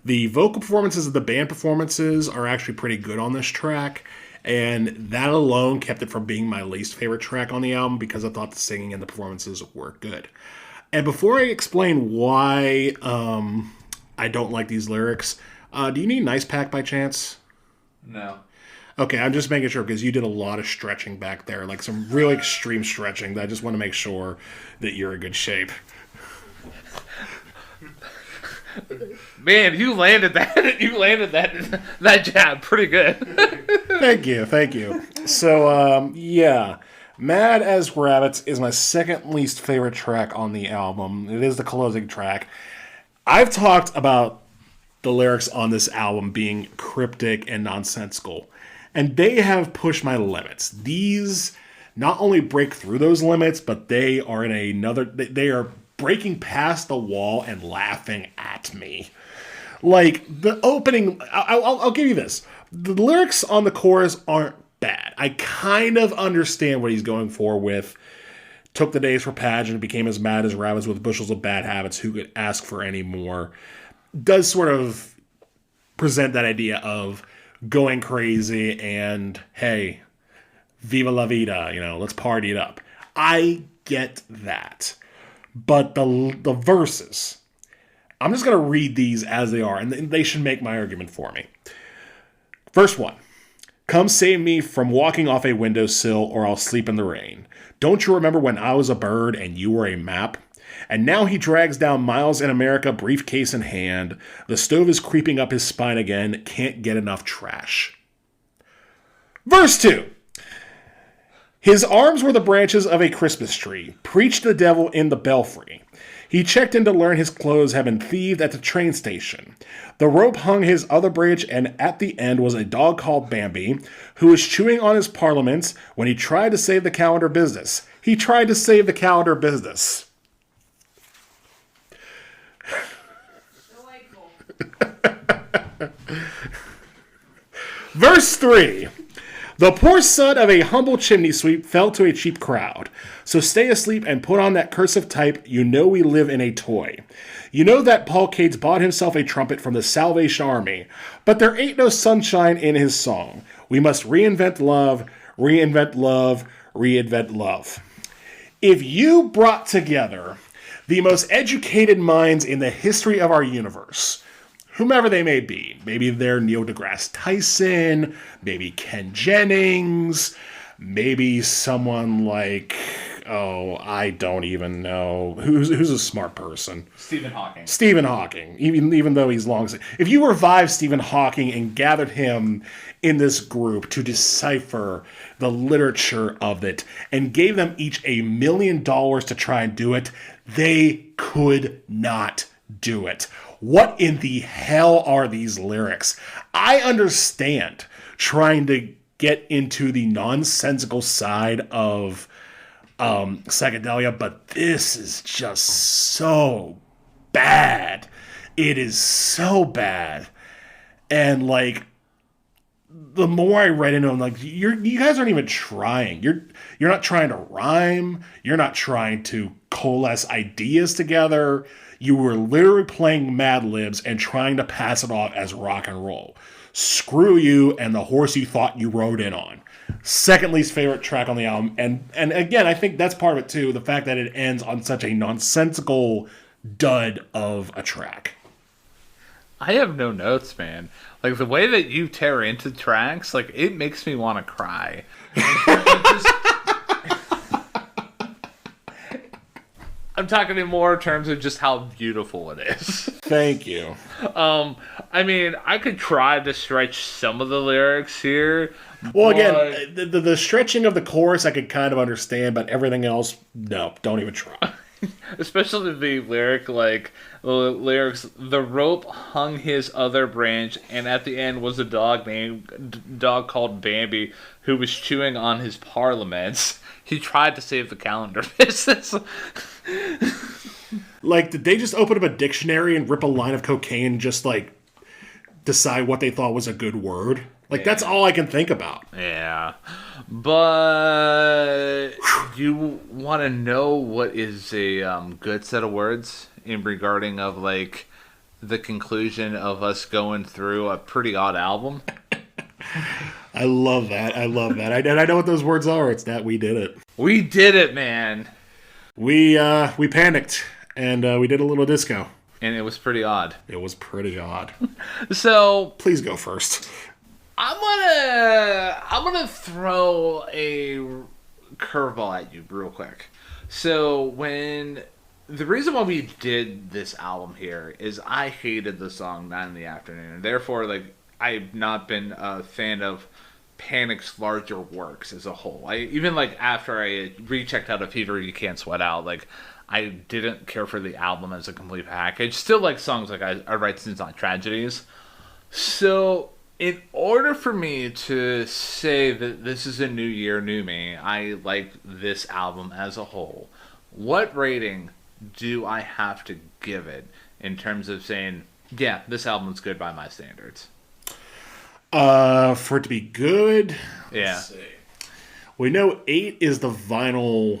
the vocal performances and the band performances are actually pretty good on this track. And that alone kept it from being my least favorite track on the album because I thought the singing and the performances were good. And before I explain why I don't like these lyrics, do you need an ice pack by chance? No. Okay, I'm just making sure because you did a lot of stretching back there, like some really extreme stretching. I just want to make sure that you're in good shape. Man, you landed that. You landed that jab pretty good. Thank you. So, yeah, Mad as Rabbits is my second least favorite track on the album. It is the closing track. I've talked about the lyrics on this album being cryptic and nonsensical. And they have pushed my limits. These not only break through those limits, but they are they are breaking past the wall and laughing at me. Like, the opening, I'll give you this. The lyrics on the chorus aren't bad. I kind of understand what he's going for with, took the days for pageant, became as mad as rabbits with bushels of bad habits, who could ask for any more. Does sort of present that idea of going crazy and, hey, viva la vida, let's party it up. I get that. But the verses, I'm just going to read these as they are, and they should make my argument for me. Verse 1. Come save me from walking off a windowsill or I'll sleep in the rain. Don't you remember when I was a bird and you were a map? And now he drags down miles in America, briefcase in hand. The stove is creeping up his spine again. Can't get enough trash. Verse 2. His arms were the branches of a Christmas tree. Preached the devil in the belfry. He checked in to learn his clothes had been thieved at the train station. The rope hung his other branch, and at the end was a dog called Bambi, who was chewing on his parliaments when he tried to save the calendar business. He tried to save the calendar business. Verse 3. The poor son of a humble chimney sweep fell to a cheap crowd. So stay asleep and put on that cursive type. You know we live in a toy. You know that Paul Cates bought himself a trumpet from the Salvation Army. But there ain't no sunshine in his song. We must reinvent love, reinvent love, reinvent love. If you brought together the most educated minds in the history of our universe, whomever they may be, maybe they're Neil deGrasse Tyson, maybe Ken Jennings, maybe someone like, oh, I don't even know. Who's a smart person? Stephen Hawking. Stephen Hawking, even though he's long. If you revived Stephen Hawking and gathered him in this group to decipher the literature of it and gave them each $1 million to try and do it, they could not do it. What in the hell are these lyrics? I understand trying to get into the nonsensical side of psychedelia, but this is just so bad. It is so bad. And like, the more I read into them, like, you guys aren't even trying. You're not trying to rhyme. You're not trying to coalesce ideas together. You were literally playing Mad Libs and trying to pass it off as rock and roll. Screw you and the horse you thought you rode in on. Second least favorite track on the album. And again, I think that's part of it too. The fact that it ends on such a nonsensical dud of a track. I have no notes, man. Like, the way that you tear into tracks, like, it makes me want to cry. I'm talking in more terms of just how beautiful it is. Thank you. I mean, I could try to stretch some of the lyrics here. Well, again, the stretching of the chorus I could kind of understand, but everything else, no, don't even try. Especially the lyrics, the rope hung his other branch, and at the end was a dog called Bambi, who was chewing on his parliaments. He tried to save the calendar business. Like, did they just open up a dictionary and rip a line of cocaine and just, like, decide what they thought was a good word? Like, that's all I can think about. Yeah. But you want to know what is a good set of words in regarding of, like, the conclusion of us going through a pretty odd album? I love that. And I know what those words are. It's that we did it. We did it, man. We panicked, and we did a little disco. And it was pretty odd. It was pretty odd. So please go first. I'm gonna throw a curveball at you real quick. So the reason why we did this album here is I hated the song 9 in the Afternoon. Therefore, like, I've not been a fan of Panic's larger works as a whole. Even like after I rechecked out A Fever You Can't Sweat Out, like, I didn't care for the album as a complete package. Still like songs like I Write Sins Not Tragedies. So in order for me to say that this is a new year, new me, I like this album as a whole, what rating do I have to give it in terms of saying, yeah, this album's good by my standards? For it to be good, yeah. Let's see. We know 8 is the vinyl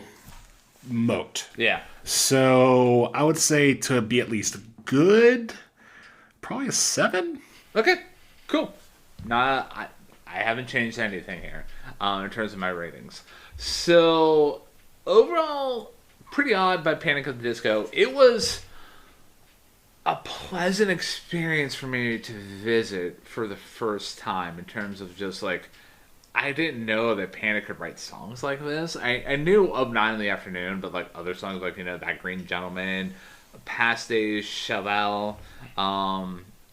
moat. Yeah. So I would say to be at least good, probably a 7. Okay, cool. Nah, I haven't changed anything here in terms of my ratings. So overall, pretty odd by Panic at the Disco. It was a pleasant experience for me to visit for the first time in terms of just like, I didn't know that Panic could write songs like this. I knew of 9 in the Afternoon, but like other songs like, That Green Gentleman, Past Days, Chevelle,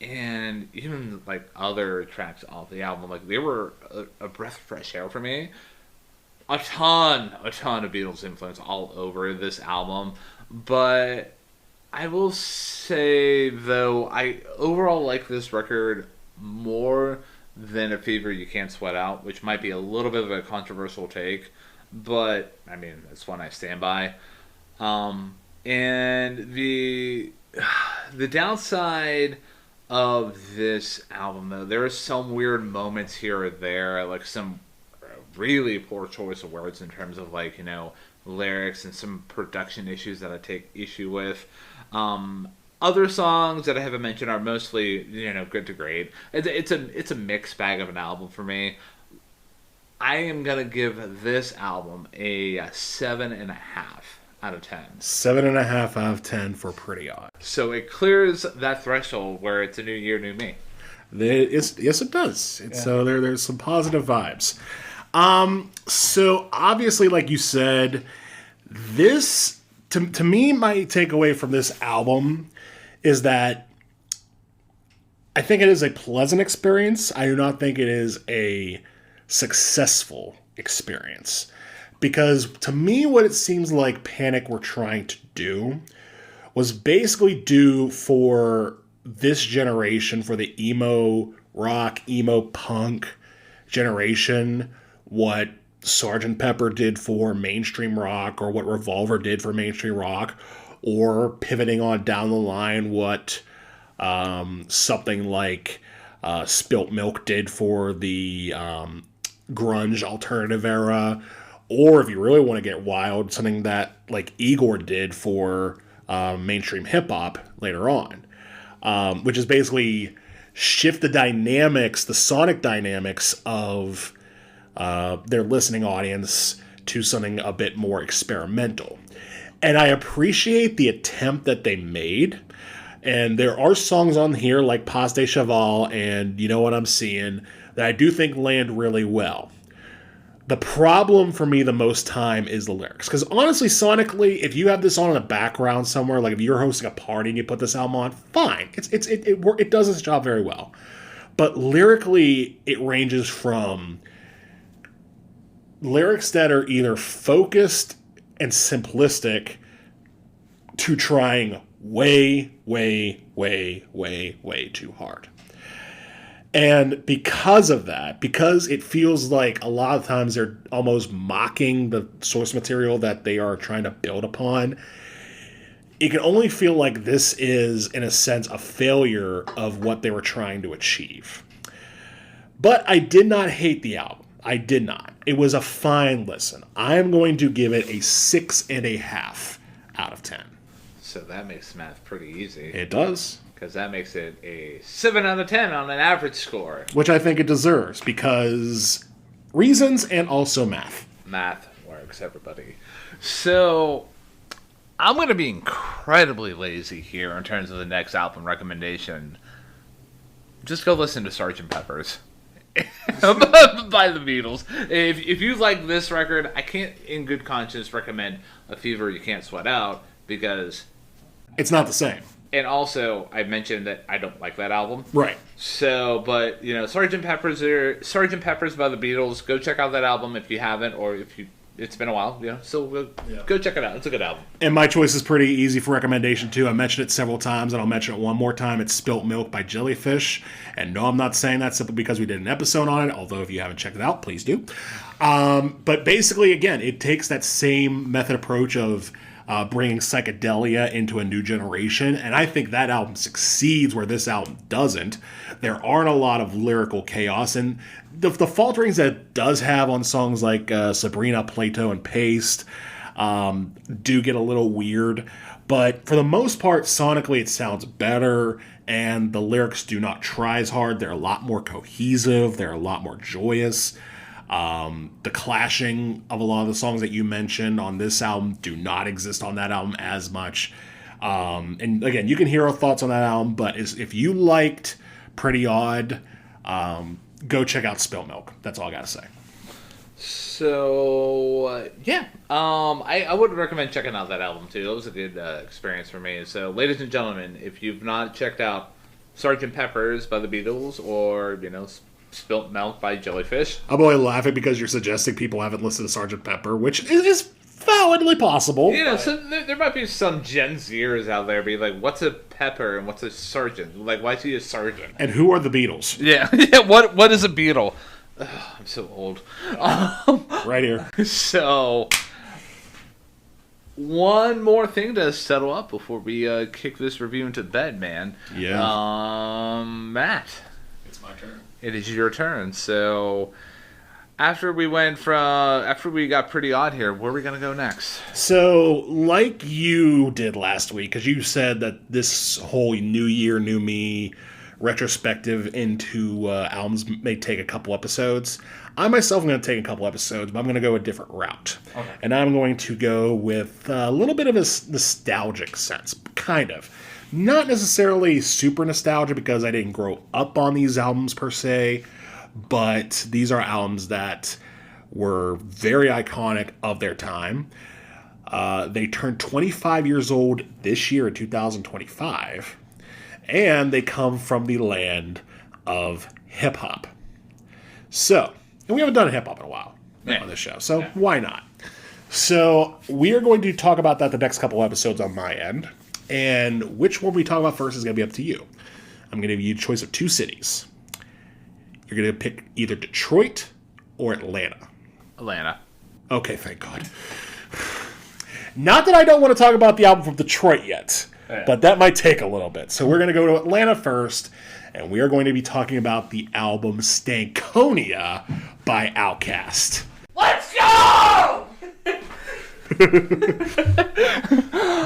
and even like other tracks off the album, like they were a breath of fresh air for me. A ton of Beatles influence all over this album, but I will say, though, I overall like this record more than A Fever You Can't Sweat Out, which might be a little bit of a controversial take, but, I mean, it's one I stand by. And the downside of this album, though, there are some weird moments here or there, like some really poor choice of words in terms of, like, lyrics and some production issues that I take issue with. Other songs that I haven't mentioned are mostly, good to great. It's a mixed bag of an album for me. I am gonna give this album a 7.5 out of 10. 7.5 out of 10 for Pretty Odd. So it clears that threshold where it's a new year, new me. Yes, it does. So there's some positive vibes. So obviously, like you said, this to me, my takeaway from this album is that I think it is a pleasant experience. I do not think it is a successful experience. Because to me, what it seems like Panic were trying to do was basically do for this generation, for the emo rock, emo punk generation, what Sgt. Pepper did for mainstream rock, or what Revolver did for mainstream rock, or pivoting on down the line, what something like Spilt Milk did for the grunge alternative era, or if you really want to get wild, something that like Igor did for mainstream hip hop later on, which is basically shift the dynamics, the sonic dynamics of their listening audience to something a bit more experimental. And I appreciate the attempt that they made. And there are songs on here like Pas de Cheval and You Know What I'm Seeing that I do think land really well. The problem for me the most time is the lyrics. Because honestly, sonically, if you have this on in the background somewhere, like if you're hosting a party and you put this album on, fine. It does its job very well. But lyrically, it ranges from lyrics that are either focused and simplistic to trying way, way, way, way, way too hard. And because of that, because it feels like a lot of times they're almost mocking the source material that they are trying to build upon, it can only feel like this is, in a sense, a failure of what they were trying to achieve. But I did not hate the album. I did not. It was a fine listen. I am going to give it a 6.5 out of 10. So that makes math pretty easy. It does. Because that makes it a 7 out of 10 on an average score. Which I think it deserves, because reasons and also math. Math works, everybody. So, I'm going to be incredibly lazy here in terms of the next album recommendation. Just go listen to Sgt. Pepper's by the Beatles. If you like this record, I can't in good conscience recommend A Fever You Can't Sweat Out, because it's not the same. And also, I mentioned that I don't like that album. Right. So, but, you know, Sgt. Pepper's by the Beatles. Go check out that album if you haven't, or if you, it's been a while, you know, so go check it out. It's a good album. And my choice is pretty easy for recommendation, too. I mentioned it several times, and I'll mention it one more time. It's Spilt Milk by Jellyfish. And no, I'm not saying that simply because we did an episode on it, although if you haven't checked it out, please do. But basically, again, it takes that same method approach of bringing psychedelia into a new generation, and I think that album succeeds where this album doesn't. There aren't a lot of lyrical chaos, and the falterings that it does have on songs like Sabrina, Plato, and Paste do get a little weird, but for the most part, sonically it sounds better, and the lyrics do not try as hard. They're a lot more cohesive, they're a lot more joyous. The clashing of a lot of the songs that you mentioned on this album do not exist on that album as much. And again, you can hear our thoughts on that album, but if you liked Pretty Odd, go check out Spilt Milk. That's all I gotta say. So, yeah. I would recommend checking out that album, too. It was a good experience for me. So, ladies and gentlemen, if you've not checked out Sgt. Pepper's by the Beatles, or, you know, Spilt Milk by Jellyfish. I'm only laughing because you're suggesting people haven't listened to Sgt. Pepper, which is validly possible. You know, so there might be some Gen Zers out there be like, what's a pepper and what's a sergeant? Like, why is he a sergeant? And who are the Beatles? Yeah, what is a Beatle? Ugh, I'm so old. Right here. So, one more thing to settle up before we kick this review into bed, man. Yeah. Matt. It's my turn. It is your turn. So, after we got Pretty Odd here, where are we gonna go next? So, like you did last week, because you said that this whole New Year, New Me retrospective into albums may take a couple episodes. I myself am going to take a couple episodes, but I'm going to go a different route. Okay. And I'm going to go with a little bit of a nostalgic sense, kind of. Not necessarily super nostalgia because I didn't grow up on these albums per se, but these are albums that were very iconic of their time. They turned 25 years old this year in 2025, and they come from the land of hip-hop. So, and we haven't done hip-hop in a while on this show, so why not? So, we are going to talk about that the next couple episodes on my end, and which one we talk about first is going to be up to you. I'm going to give you a choice of 2 cities. You're going to pick either Detroit or Atlanta. Atlanta. Okay, thank God. Not that I don't want to talk about the album from Detroit yet, but that might take a little bit. So we're going to go to Atlanta first, and we are going to be talking about the album Stankonia by Outkast. Let's go!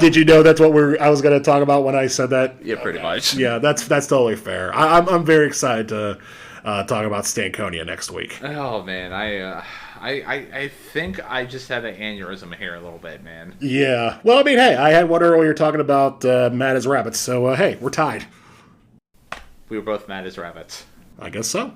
Did you know that's what I was going to talk about when I said that? Yeah, pretty much. Yeah, that's totally fair. I'm very excited to talk about Stankonia next week. Oh man, I think I just had an aneurysm here a little bit, man. Yeah. Well, I mean, hey, I had one earlier talking about mad as rabbits, so hey, we're tied. We were both mad as rabbits. I guess so.